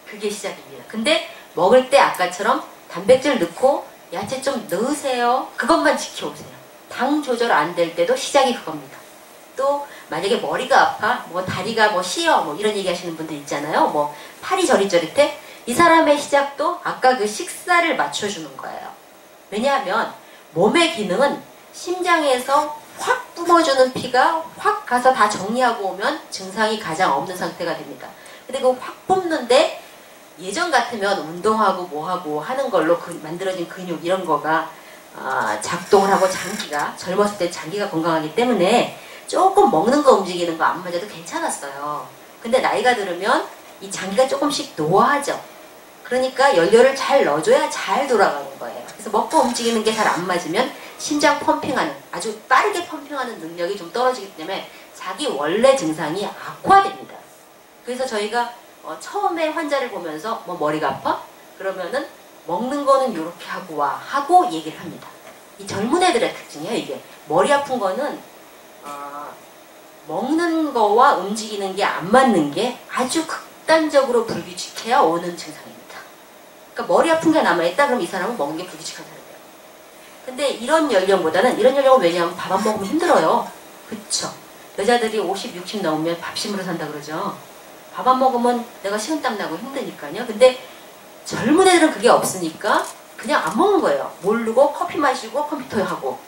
그게 시작입니다. 근데 먹을 때 아까처럼 단백질 넣고 야채 좀 넣으세요. 그것만 지켜오세요. 당 조절 안 될 때도 시작이 그겁니다. 또 만약에 머리가 아파, 뭐 다리가 뭐 시려, 뭐 이런 얘기 하시는 분들 있잖아요. 뭐 팔이 저릿저릿해. 이 사람의 시작도 아까 그 식사를 맞춰주는 거예요. 왜냐하면 몸의 기능은 심장에서 확 뿜어주는 피가 확 가서 다 정리하고 오면 증상이 가장 없는 상태가 됩니다. 근데 그 확 뿜는데 예전 같으면 운동하고 뭐하고 하는 걸로 만들어진 근육 이런 거가 작동을 하고 장기가, 젊었을 때 장기가 건강하기 때문에 조금 먹는 거 움직이는 거 안 맞아도 괜찮았어요. 근데 나이가 들으면 이 장기가 조금씩 노화하죠. 그러니까 연료를 잘 넣어줘야 잘 돌아가는 거예요. 그래서 먹고 움직이는 게 잘 안 맞으면 심장 펌핑하는, 아주 빠르게 펌핑하는 능력이 좀 떨어지기 때문에 자기 원래 증상이 악화됩니다. 그래서 저희가 처음에 환자를 보면서 뭐 머리가 아파? 그러면은 먹는 거는 이렇게 하고 와 하고 얘기를 합니다. 이 젊은 애들의 특징이에요. 이게 머리 아픈 거는 먹는 거와 움직이는 게 안 맞는 게 아주 극단적으로 불규칙해야 오는 증상입니다. 그러니까 머리 아픈 게 남아있다 그럼 이 사람은 먹는 게 불규칙한 사람이에요. 근데 이런 연령보다는, 이런 연령은 왜냐하면 밥 안 먹으면 힘들어요. 그쵸? 여자들이 50, 60 넘으면 밥심으로 산다 그러죠. 밥 안 먹으면 내가 식은땀 나고 힘드니까요. 근데 젊은 애들은 그게 없으니까 그냥 안 먹는 거예요. 모르고 커피 마시고 컴퓨터 하고.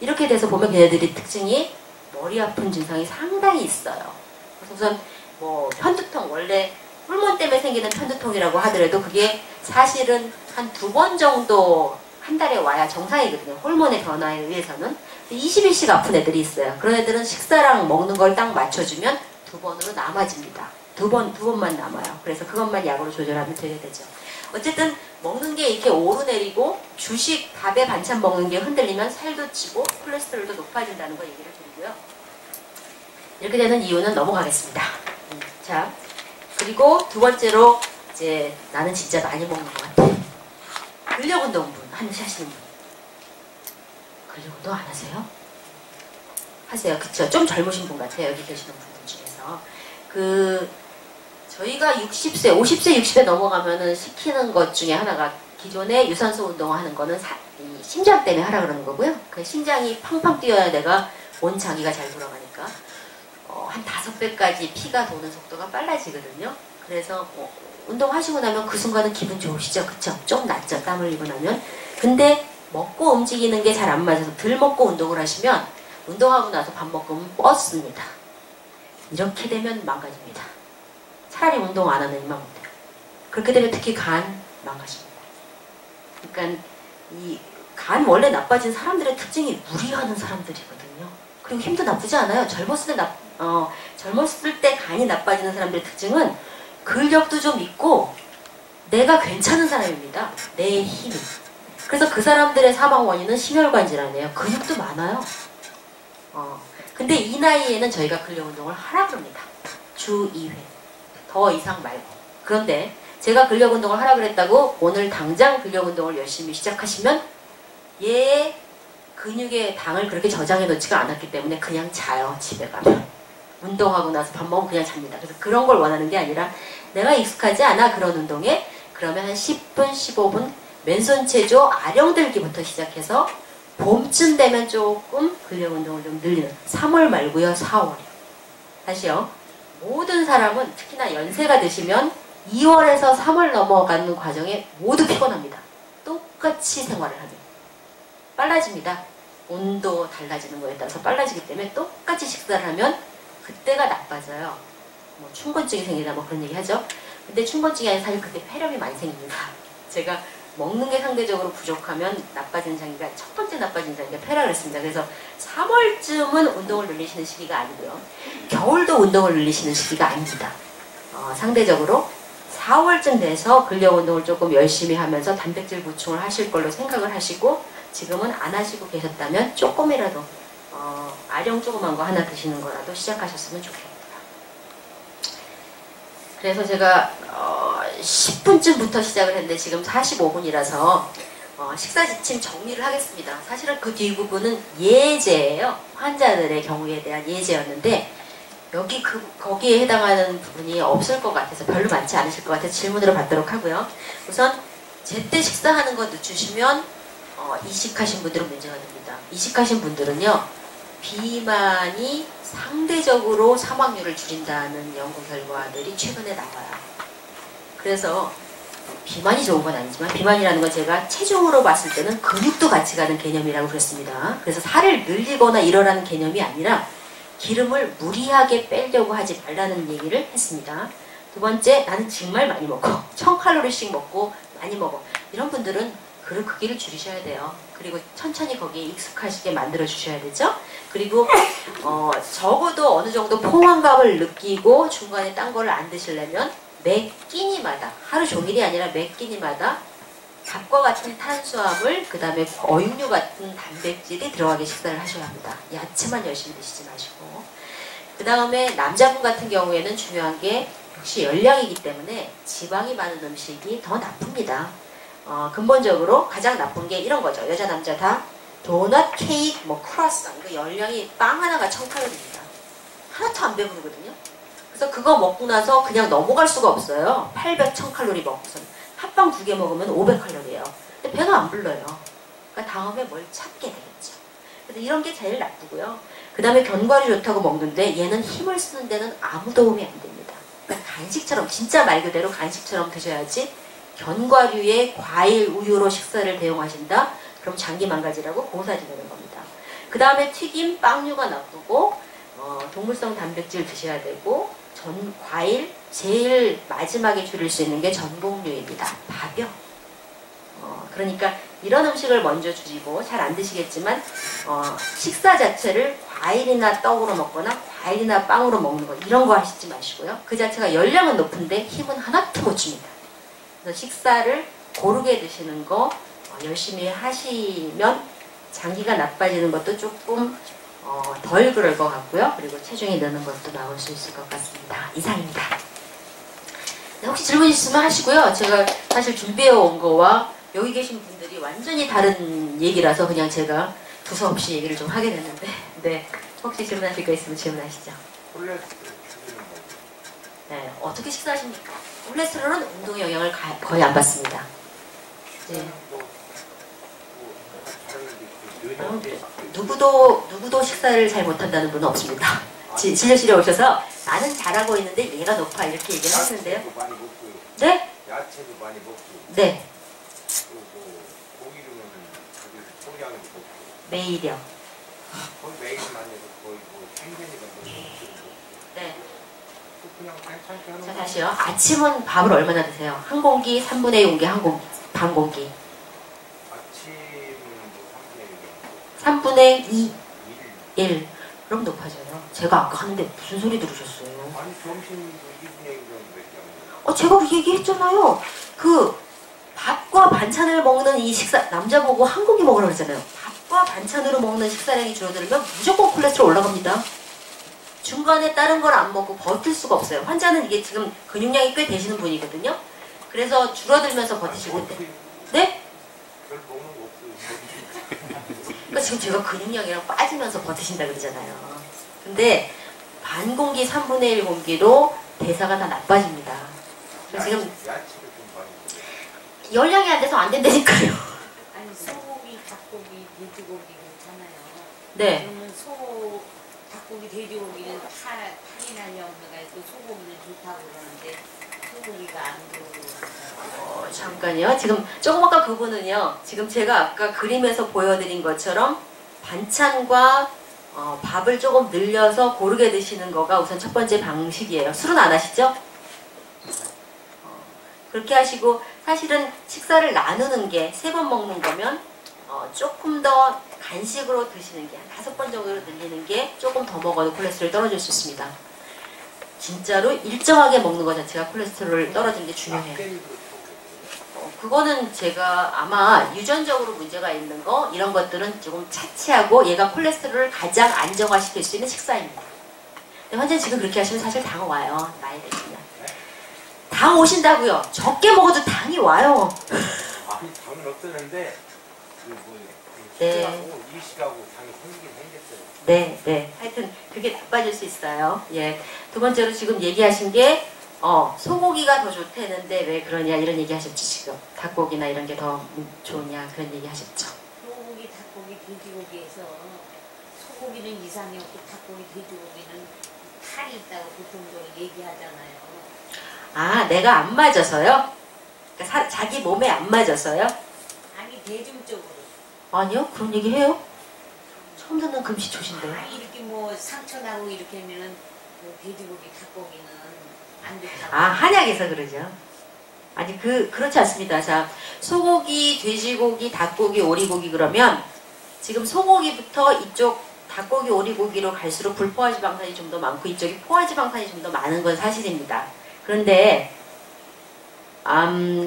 이렇게 돼서 보면 걔네들이 특징이 머리 아픈 증상이 상당히 있어요. 그래서 우선 뭐 편두통, 원래 호르몬 때문에 생기는 편두통이라고 하더라도 그게 사실은 한 2번 정도 한 달에 와야 정상이거든요. 호르몬의 변화에 의해서는. 20일씩 아픈 애들이 있어요. 그런 애들은 식사랑 먹는 걸 딱 맞춰주면 2번으로 남아집니다. 두 번만 남아요. 그래서 그것만 약으로 조절하면 되게 되죠. 어쨌든 먹는 게 이렇게 오르내리고 주식, 밥에 반찬 먹는 게 흔들리면 살도 찌고 콜레스테롤도 높아진다는 거 얘기를 드리고요. 이렇게 되는 이유는 넘어가겠습니다. 자, 그리고 두 번째로 이제 나는 진짜 많이 먹는 것 같아. 근력 운동분 하시는 분. 근력 운동 안 하세요? 하세요. 그쵸? 좀 젊으신 분 같아요. 여기 계시는 분들 중에서. 저희가 60세, 50세, 60세 넘어가면은 시키는 것 중에 하나가, 기존에 유산소 운동을 하는 거는 이 심장 때문에 하라 그러는 거고요. 그 심장이 팡팡 뛰어야 내가 온 장기가 잘 돌아가니까 한 5배까지 피가 도는 속도가 빨라지거든요. 그래서 운동하시고 나면 그 순간은 기분 좋으시죠? 그쵸? 좀 낫죠? 땀 흘리고 나면. 근데 먹고 움직이는 게 잘 안 맞아서 덜 먹고 운동을 하시면 운동하고 나서 밥 먹으면 뻗습니다. 이렇게 되면 망가집니다. 차라리 운동 안 하는 이만 못해요. 그렇게 되면 특히 간 망가집니다. 그러니까 이 간 원래 나빠진 사람들의 특징이 무리하는 사람들이거든요. 그리고 힘도 나쁘지 않아요. 젊었을 때 간이 나빠지는 사람들의 특징은 근력도 좀 있고 내가 괜찮은 사람입니다. 내 힘이. 그래서 그 사람들의 사망 원인은 심혈관 질환이에요. 근육도 많아요. 근데 이 나이에는 저희가 근력 운동을 하라 그럽니다. 주 2회. 더 이상 말고. 그런데 제가 근력 운동을 하라 그랬다고 오늘 당장 근력 운동을 열심히 시작하시면 얘의 근육의 당을 그렇게 저장해 놓지가 않았기 때문에 그냥 자요. 집에 가면. 운동하고 나서 밥 먹으면 그냥 잡니다. 그래서 그런 걸 원하는 게 아니라 내가 익숙하지 않아 그런 운동에 그러면 한 10분, 15분 맨손 체조, 아령들기부터 시작해서 봄쯤 되면 조금 근력 운동을 좀 늘리는 3월 말고요. 4월이요. 다시요. 모든 사람은 특히나 연세가 드시면 2월에서 3월 넘어가는 과정에 모두 피곤합니다. 똑같이 생활을 하면. 빨라집니다. 온도 달라지는 거에 따라서 빨라지기 때문에 똑같이 식사를 하면 그때가 나빠져요. 뭐 충곤증이 생기나 뭐 그런 얘기 하죠. 근데 충곤증이 아니라 사실 그때 폐렴이 많이 생깁니다. 제가 먹는 게 상대적으로 부족하면 나빠지는 장기가 첫 번째 나빠지는 장기가 폐라를 했습니다. 그래서 3월쯤은 운동을 늘리시는 시기가 아니고요. 겨울도 운동을 늘리시는 시기가 아닙니다. 상대적으로 4월쯤 돼서 근력 운동을 조금 열심히 하면서 단백질 보충을 하실 걸로 생각을 하시고 지금은 안 하시고 계셨다면 조금이라도 아령 조그만 거 하나 드시는 거라도 시작하셨으면 좋겠고요. 그래서 제가 10분쯤부터 시작을 했는데 지금 45분이라서 식사 지침 정리를 하겠습니다. 사실은 그 뒷부분은 예제예요. 환자들의 경우에 대한 예제였는데 거기에 해당하는 부분이 없을 것 같아서 별로 많지 않으실 것 같아서 질문으로 받도록 하고요. 우선 제때 식사하는 거 늦추시면 이식하신 분들은 문제가 됩니다. 이식하신 분들은요. 비만이 상대적으로 사망률을 줄인다는 연구 결과들이 최근에 나와요. 그래서 비만이 좋은 건 아니지만 비만이라는 건 제가 체중으로 봤을 때는 근육도 같이 가는 개념이라고 그랬습니다. 그래서 살을 늘리거나 이러라는 개념이 아니라 기름을 무리하게 빼려고 하지 말라는 얘기를 했습니다. 두 번째, 나는 정말 많이 먹어. 1000칼로리씩 먹고 많이 먹어. 이런 분들은 그릇 크기를 줄이셔야 돼요. 그리고 천천히 거기에 익숙하시게 만들어 주셔야 되죠. 그리고 적어도 어느 정도 포만감을 느끼고 중간에 딴 거를 안 드시려면 매 끼니마다 하루 종일이 아니라 매 끼니마다 밥과 같은 탄수화물 그 다음에 어육류 같은 단백질이 들어가게 식사를 하셔야 합니다. 야채만 열심히 드시지 마시고 그 다음에 남자분 같은 경우에는 중요한 게 역시 열량이기 때문에 지방이 많은 음식이 더 나쁩니다. 근본적으로 가장 나쁜 게 이런 거죠. 여자 남자 다 도넛, 케이크, 뭐 크로아상 그 열량이 빵 하나가 1000칼로리입니다. 하나도 안 배부르거든요. 그래서 그거 먹고 나서 그냥 넘어갈 수가 없어요. 800, 1000칼로리 먹고서 팥빵 2개 먹으면 500칼로리예요. 근데 배가 안 불러요. 그러니까 다음에 뭘 찾게 되겠죠. 그래서 이런 게 제일 나쁘고요. 그 다음에 견과류 좋다고 먹는데 얘는 힘을 쓰는 데는 아무 도움이 안 됩니다. 그러니까 간식처럼 진짜 말 그대로 간식처럼 드셔야지 견과류에 과일, 우유로 식사를 대용하신다? 그럼 장기 망가지라고 고사지되는 겁니다. 그 다음에 튀김, 빵류가 나쁘고 동물성 단백질 드셔야 되고 과일, 제일 마지막에 줄일 수 있는 게 전복류입니다. 밥이요. 그러니까 이런 음식을 먼저 줄이고 잘 안 드시겠지만 식사 자체를 과일이나 떡으로 먹거나 과일이나 빵으로 먹는 거 이런 거 하시지 마시고요. 그 자체가 열량은 높은데 힘은 하나도 못 줍니다. 그래서 식사를 고르게 드시는 거 열심히 하시면 장기가 나빠지는 것도 조금 덜 그럴 것 같고요. 그리고 체중이 느는 것도 나올 수 있을 것 같습니다. 이상입니다. 네, 혹시 질문 있으면 하시고요. 제가 사실 준비해 온 거와 여기 계신 분들이 완전히 다른 얘기라서 그냥 제가 두서없이 얘기를 좀 하게 됐는데 네, 혹시 질문하실 거 있으면 질문하시죠. 네, 어떻게 식사하십니까? 콜레스테롤은 운동 영향을 거의 안 받습니다. 네. 누구도 식사를 잘 못한다는 분은 없습니다. 진료실에 오셔서 나는 잘하고 있는데 얘가 높아 이렇게 얘기를 하시는데요. 네? 야채도 많이 먹고. 네. 고기류는 소량을 먹고. 매일이요. 거의 매일은 아니고 거의 뭐 생선이가 뭐. 네. 그냥 괜찮게 하는. 자 다시요. 아침은 밥을 얼마나 드세요? 한 공기, 3분의 1 공기, 한 공기, 반 공기. 아침은 뭐 3분의 2, 1. 그럼 높아져요. 제가 아까 하는데 무슨 소리 들으셨어요? 아니 점심도 2분의 1 정도 되지 않나요? 제가 그 얘기했잖아요. 그 밥 밥과 반찬을 먹는 이 식사, 남자 보고 한 고기 먹으라고 그러잖아요. 밥과 반찬으로 먹는 식사량이 줄어들면 무조건 콜레스테롤 올라갑니다. 중간에 다른 걸 안 먹고 버틸 수가 없어요. 환자는 이게 지금 근육량이 꽤 되시는 분이거든요. 그래서 줄어들면서 버티실 텐데. 네? 별 먹는 거 없어요. 그러니까 지금 제가 근육량이랑 빠지면서 버티신다 그러잖아요. 근데 반 공기, 3분의 1 공기로 대사가 다 나빠집니다. 그래서 지금 야채를 좀 많이 먹어요. 열량이 안 돼서 안 된다니까요. 아니 소고기, 닭고기, 돼지고기 괜찮아요. 네. 그러면 닭고기, 돼지고기는 탈이 나려 없는가 해서 소고기는 좋다고 그러는데 소고기가 안 좋고. 잠깐요. 지금 조금 아까 그분은요. 지금 제가 아까 그림에서 보여드린 것처럼 반찬과 밥을 조금 늘려서 고르게 드시는 거가 우선 첫 번째 방식이에요. 술은 안 하시죠? 그렇게 하시고 사실은 식사를 나누는 게 3번 먹는 거면 조금 더 간식으로 드시는 게 한 5번 정도로 늘리는 게 조금 더 먹어도 콜레스테롤이 떨어질 수 있습니다. 진짜로 일정하게 먹는 것 자체가 콜레스테롤 떨어지는 게 중요해요. 닭다리도 좋고. 그거는 제가 아마 유전적으로 문제가 있는 거 이런 것들은 조금 차치하고 얘가 콜레스테롤을 가장 안정화시킬 수 있는 식사입니다. 근데 환자는 지금 그렇게 하시면 사실 당 와요. 나이 드시면. 당 오신다고요. 적게 먹어도 당이 와요. 아니 당은 없었는데 그 네. 일식하고 당이 생기긴 생겼어요. 네, 네. 하여튼 그게 나빠질 수 있어요. 예. 두 번째로 지금 얘기하신 게 소고기가 더 좋다는데 왜 그러냐 이런 얘기 하셨죠 지금. 닭고기나 이런 게 더 좋으냐 그런 얘기 하셨죠. 소고기, 닭고기, 돼지고기에서 소고기는 이상이 없고 닭고기, 돼지고기는 탈이 있다고 보통적으로 얘기하잖아요. 아, 내가 안 맞아서요? 그러니까 자기 몸에 안 맞아서요? 아니 대중적으로. 아니요, 그런 얘기 해요? 처음 듣는 금시초신데요. 이렇게 뭐 상처 나고 이렇게 하면은 그 돼지고기, 닭고기는 안 좋다고. 아, 한약에서 그러죠. 아니, 그렇지 않습니다. 자, 소고기, 돼지고기, 닭고기, 오리고기 그러면 지금 소고기부터 이쪽 닭고기, 오리고기로 갈수록 불포화지방산이 좀 더 많고 이쪽이 포화지방산이 좀 더 많은 건 사실입니다. 그런데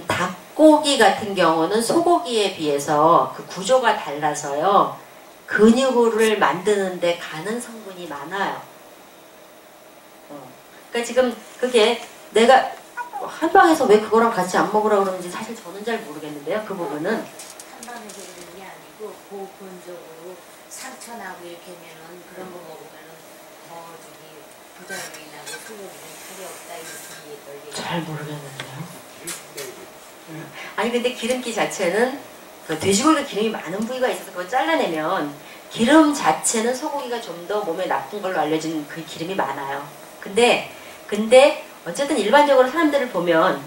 닭고기 같은 경우는 소고기에 비해서 그 구조가 달라서요. 근육을 만드는데 가는 성분이 많아요. 그러니까 지금 그게 내가 한방에서 왜 그거랑 같이 안 먹으라고 그러는지 사실 저는 잘 모르겠는데요. 그 부분은 한방에서 그런 게 아니고 보편적으로 상처 나고 이렇게 하면은 그런 거 먹으면은 더 저기 부작용이 나고 소고기는 탈이 없다 이렇게 얘기를 잘 모르겠는데요. 일식대로 아니 근데 기름기 자체는 돼지고기가 기름이 많은 부위가 있어서 그걸 잘라내면 기름 자체는 소고기가 좀 더 몸에 나쁜 걸로 알려진 그 기름이 많아요. 근데 어쨌든 일반적으로 사람들을 보면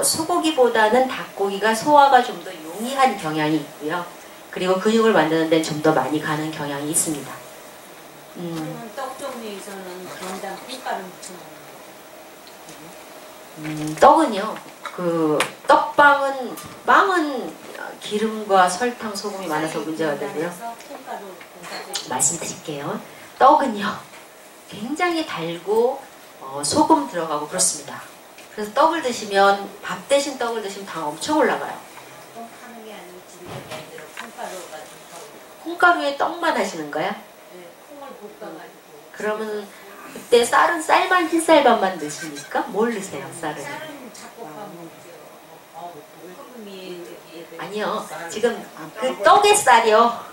소고기보다는 닭고기가 소화가 좀 더 용이한 경향이 있고요. 그리고 근육을 만드는 데는 좀 더 많이 가는 경향이 있습니다. 그러면 떡 종류에서는 건당 콩가루 묻혀 먹는 거. 떡은요. 그 빵은 기름과 설탕, 소금이 많아서 문제가 되고요. 콩가루 말씀드릴게요. 떡은요. 굉장히 달고 소금 들어가고 그렇습니다. 그래서 떡을 드시면 밥 대신 떡을 드시면 당 엄청 올라가요. 떡 하는 게 아니고 집에 만들어 콩가루가 좋다고. 콩가루에 떡만 하시는 거야? 네, 콩을 볶아가지고. 그러면 그때 쌀은 쌀만 흰쌀밥만 넣으십니까? 뭘 넣으세요, 쌀은? 쌀은 잡곡밥 먹죠. 소금이 저기 아니요. 지금 그 떡의 쌀이요.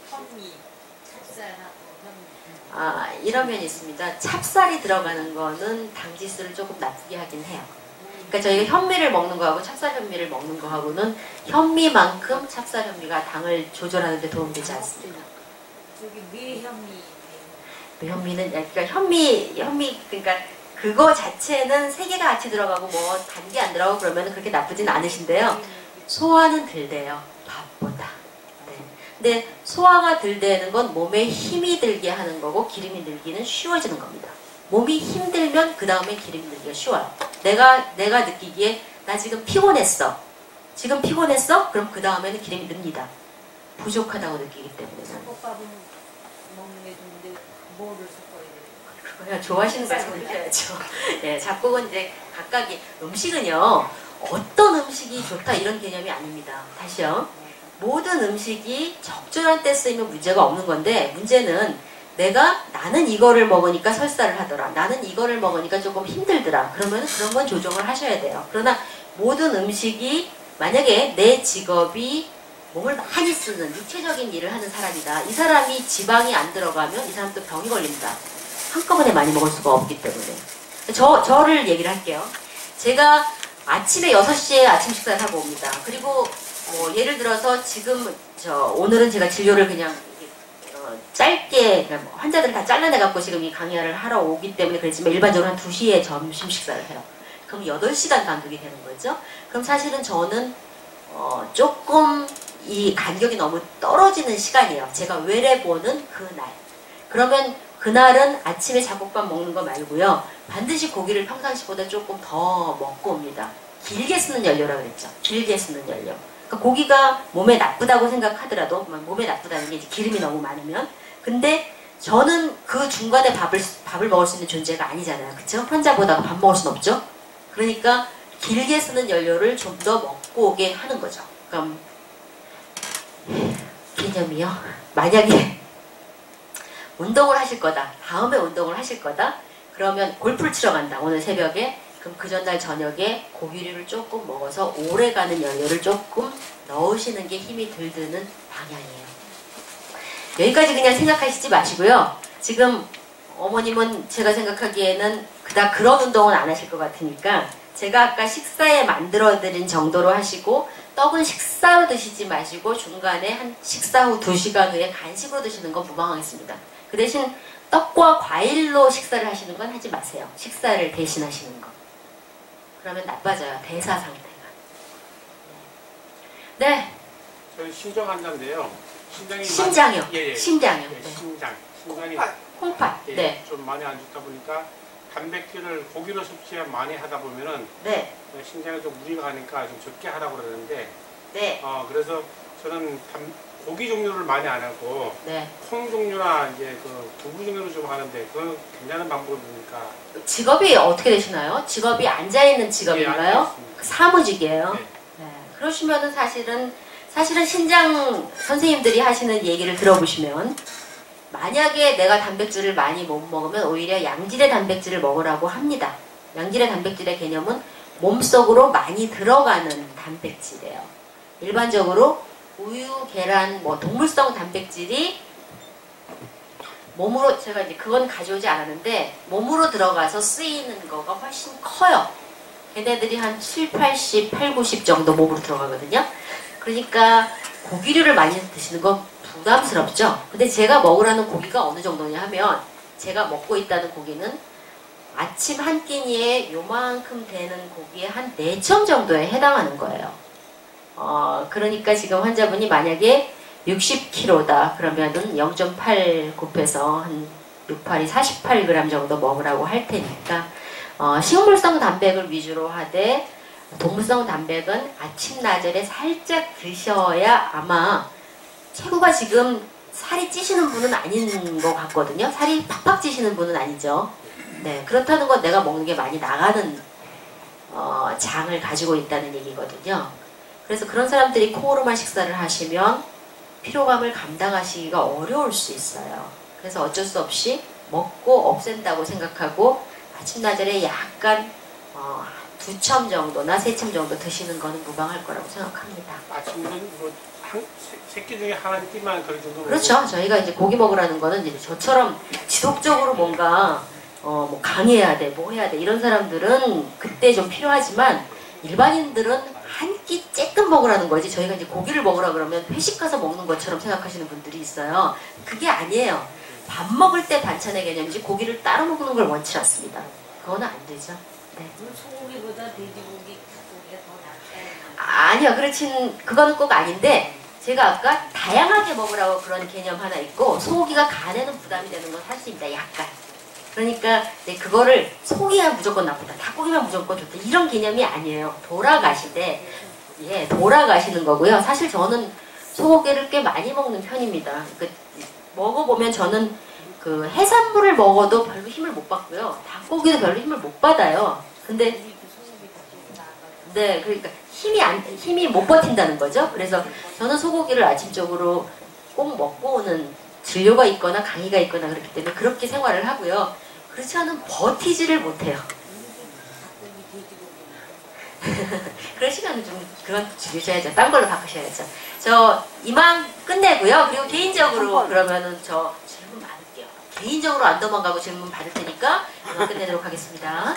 현미, 찹쌀하고 현미. 아, 이런 면이 있습니다. 찹쌀이 들어가는 거는 당지수를 조금 나쁘게 하긴 해요. 그러니까 저희가 현미를 먹는 거하고 찹쌀 현미를 먹는 거하고는 현미만큼 찹쌀 현미가 당을 조절하는 데 도움되지 않습니다. 저기 매현미. 현미는 그러니까 현미 그러니까 그거 자체는 세 개가 같이 들어가고 뭐 단게 안 들어가고 그러면 그렇게 나쁘진 않으신데요. 소화는 덜 돼요. 밥보다. 네. 근데 소화가 덜 되는 건 몸에 힘이 들게 하는 거고 기름이 늘기는 쉬워지는 겁니다. 몸이 힘들면 그 다음에 기름이 늘기가 쉬워요. 내가 느끼기에 나 지금 피곤했어. 지금 피곤했어? 그럼 그 다음에는 기름이 늡니다. 부족하다고 느끼기 때문에. 잡곡밥은 먹는 게 좋은데 뭐를 섞어야 돼요? 그냥 좋아하시는 말씀을 해야죠. 예, 잡곡은 이제 각각이 음식은요. 어떤 음식이 좋다 이런 개념이 아닙니다. 다시요. 모든 음식이 적절한 때 쓰이면 문제가 없는 건데 문제는 나는 이거를 먹으니까 설사를 하더라. 나는 이거를 먹으니까 조금 힘들더라. 그러면 그런 건 조정을 하셔야 돼요. 그러나 모든 음식이 만약에 내 직업이 몸을 많이 쓰는 육체적인 일을 하는 사람이다. 이 사람이 지방이 안 들어가면 이 사람도 병이 걸립니다. 한꺼번에 많이 먹을 수가 없기 때문에. 저를 얘기를 할게요. 제가 아침에 6시에 아침 식사를 하고 옵니다. 그리고 예를 들어서 지금 오늘은 제가 진료를 그냥 짧게 환자들을 다 잘라내갖고 지금 이 강의를 하러 오기 때문에 그랬지만 일반적으로 한 2시에 점심 식사를 해요. 그럼 8시간 간격이 되는 거죠. 그럼 사실은 저는 조금 이 간격이 너무 떨어지는 시간이에요. 제가 외래 보는 그날. 그러면 그날은 아침에 잡곡밥 먹는 거 말고요. 반드시 고기를 평상시보다 조금 더 먹고 옵니다. 길게 쓰는 연료라고 그랬죠. 길게 쓰는 연료. 그러니까 고기가 몸에 나쁘다고 생각하더라도 몸에 나쁘다는 게 이제 기름이 너무 많으면 근데 저는 그 중간에 밥을 먹을 수 있는 존재가 아니잖아요. 그쵸? 환자보다가 밥 먹을 수는 없죠. 그러니까 길게 쓰는 연료를 좀 더 먹고 오게 하는 거죠. 그럼 개념이요. 만약에 운동을 하실 거다. 다음에 운동을 하실 거다. 그러면 골프를 치러 간다. 오늘 새벽에. 그럼 그 전날 저녁에 고기류를 조금 먹어서 오래가는 연료를 조금 넣으시는 게 힘이 덜 드는 방향이에요. 여기까지 그냥 생각하시지 마시고요. 지금 어머님은 제가 생각하기에는 그닥 그런 운동은 안 하실 것 같으니까 제가 아까 식사에 만들어드린 정도로 하시고 떡은 식사로 드시지 마시고 중간에 한 식사 후 2시간 후에 간식으로 드시는 건 무방하겠습니다. 그 대신 떡과 과일로 식사를 하시는 건 하지 마세요. 식사를 대신하시는 거. 그러면 나빠져요. 대사 상태가. 네. 저희 심장 환자인데요. 심장이요. 예. 심장이요. 예, 네. 심장이 홍팥. 예, 네. 좀 많이 안 좋다 보니까 단백질을 고기로 섭취를 많이 하다 보면은 네. 심장에 좀 무리가 가니까 좀 적게 하라고 그러는데 네. 그래서 저는 고기 종류를 많이 안 하고 네. 콩 종류나 이제 그 두부 종류를 좀 하는데 그건 괜찮은 방법입니까? 직업이 어떻게 되시나요? 직업이 앉아있는 예, 직업인가요? 앉아있습니다. 사무직이에요. 네. 네. 그러시면은 사실은 신장 선생님들이 하시는 얘기를 들어보시면 만약에 내가 단백질을 많이 못 먹으면 오히려 양질의 단백질을 먹으라고 합니다. 양질의 단백질의 개념은 몸속으로 많이 들어가는 단백질이에요. 일반적으로 우유, 계란, 동물성 단백질이 몸으로 제가 이제 그건 가져오지 않았는데 몸으로 들어가서 쓰이는 거가 훨씬 커요. 걔네들이 한 7, 80, 8, 90 정도 몸으로 들어가거든요. 그러니까 고기류를 많이 드시는 건 부담스럽죠. 근데 제가 먹으라는 고기가 어느 정도냐 하면 제가 먹고 있다는 고기는 아침 한 끼니에 요만큼 되는 고기의 한 4점 정도에 해당하는 거예요. 그러니까 지금 환자분이 만약에 60kg다 그러면은 0.8 곱해서 한 6, 8이 48g 정도 먹으라고 할 테니까 식물성 단백을 위주로 하되 동물성 단백은 아침 나절에 살짝 드셔야 아마 체구가 지금 살이 찌시는 분은 아닌 것 같거든요. 살이 팍팍 찌시는 분은 아니죠. 네, 그렇다는 건 내가 먹는 게 많이 나가는 장을 가지고 있다는 얘기거든요. 그래서 그런 사람들이 콩으로만 식사를 하시면 피로감을 감당하시기가 어려울 수 있어요. 그래서 어쩔 수 없이 먹고 없앤다고 생각하고 아침 나절에 약간 2첨 정도나 3첨 정도 드시는 거는 무방할 거라고 생각합니다. 아침은 새끼 중에 한 끼만 그 정도. 그렇죠. 저희가 이제 고기 먹으라는 거는 이제 저처럼 지속적으로 뭔가 강해야 돼, 뭐 해야 돼 이런 사람들은 그때 좀 필요하지만 일반인들은 한 끼 쬐끔 먹으라는 거지. 저희가 이제 고기를 먹으라 그러면 회식 가서 먹는 것처럼 생각하시는 분들이 있어요. 그게 아니에요. 밥 먹을 때 반찬의 개념이지 고기를 따로 먹는 걸 원치 않습니다. 그거는 안 되죠. 네. 소고기보다 돼지고기, 닭고기가 더 낫다. 아니요, 그거는 꼭 아닌데 제가 아까 다양하게 먹으라고 그런 개념 하나 있고 소고기가 간에는 부담이 되는 건 사실입니다. 약간. 그러니까 그거를 소고기가 무조건 나쁘다, 닭고기만 무조건 좋다 이런 개념이 아니에요. 돌아가시되 돌아가시는 거고요. 사실 저는 소고기를 꽤 많이 먹는 편입니다. 먹어보면 저는 그 해산물을 먹어도 별로 힘을 못 받고요. 닭고기도 별로 힘을 못 받아요. 근데 네, 그러니까 힘이 못 버틴다는 거죠. 그래서 저는 소고기를 아침적으로 꼭 먹고 오는 진료가 있거나 강의가 있거나 그렇기 때문에 그렇게 생활을 하고요. 그렇지 않으면 버티지를 못해요. 그런 시간은 좀 그건 줄이셔야죠. 딴 걸로 바꾸셔야죠. 저 이만 끝내고요. 그리고 개인적으로 그러면은 저 질문 받을게요. 개인적으로 안 도망가고 질문 받을 테니까 이만 끝내도록 하겠습니다.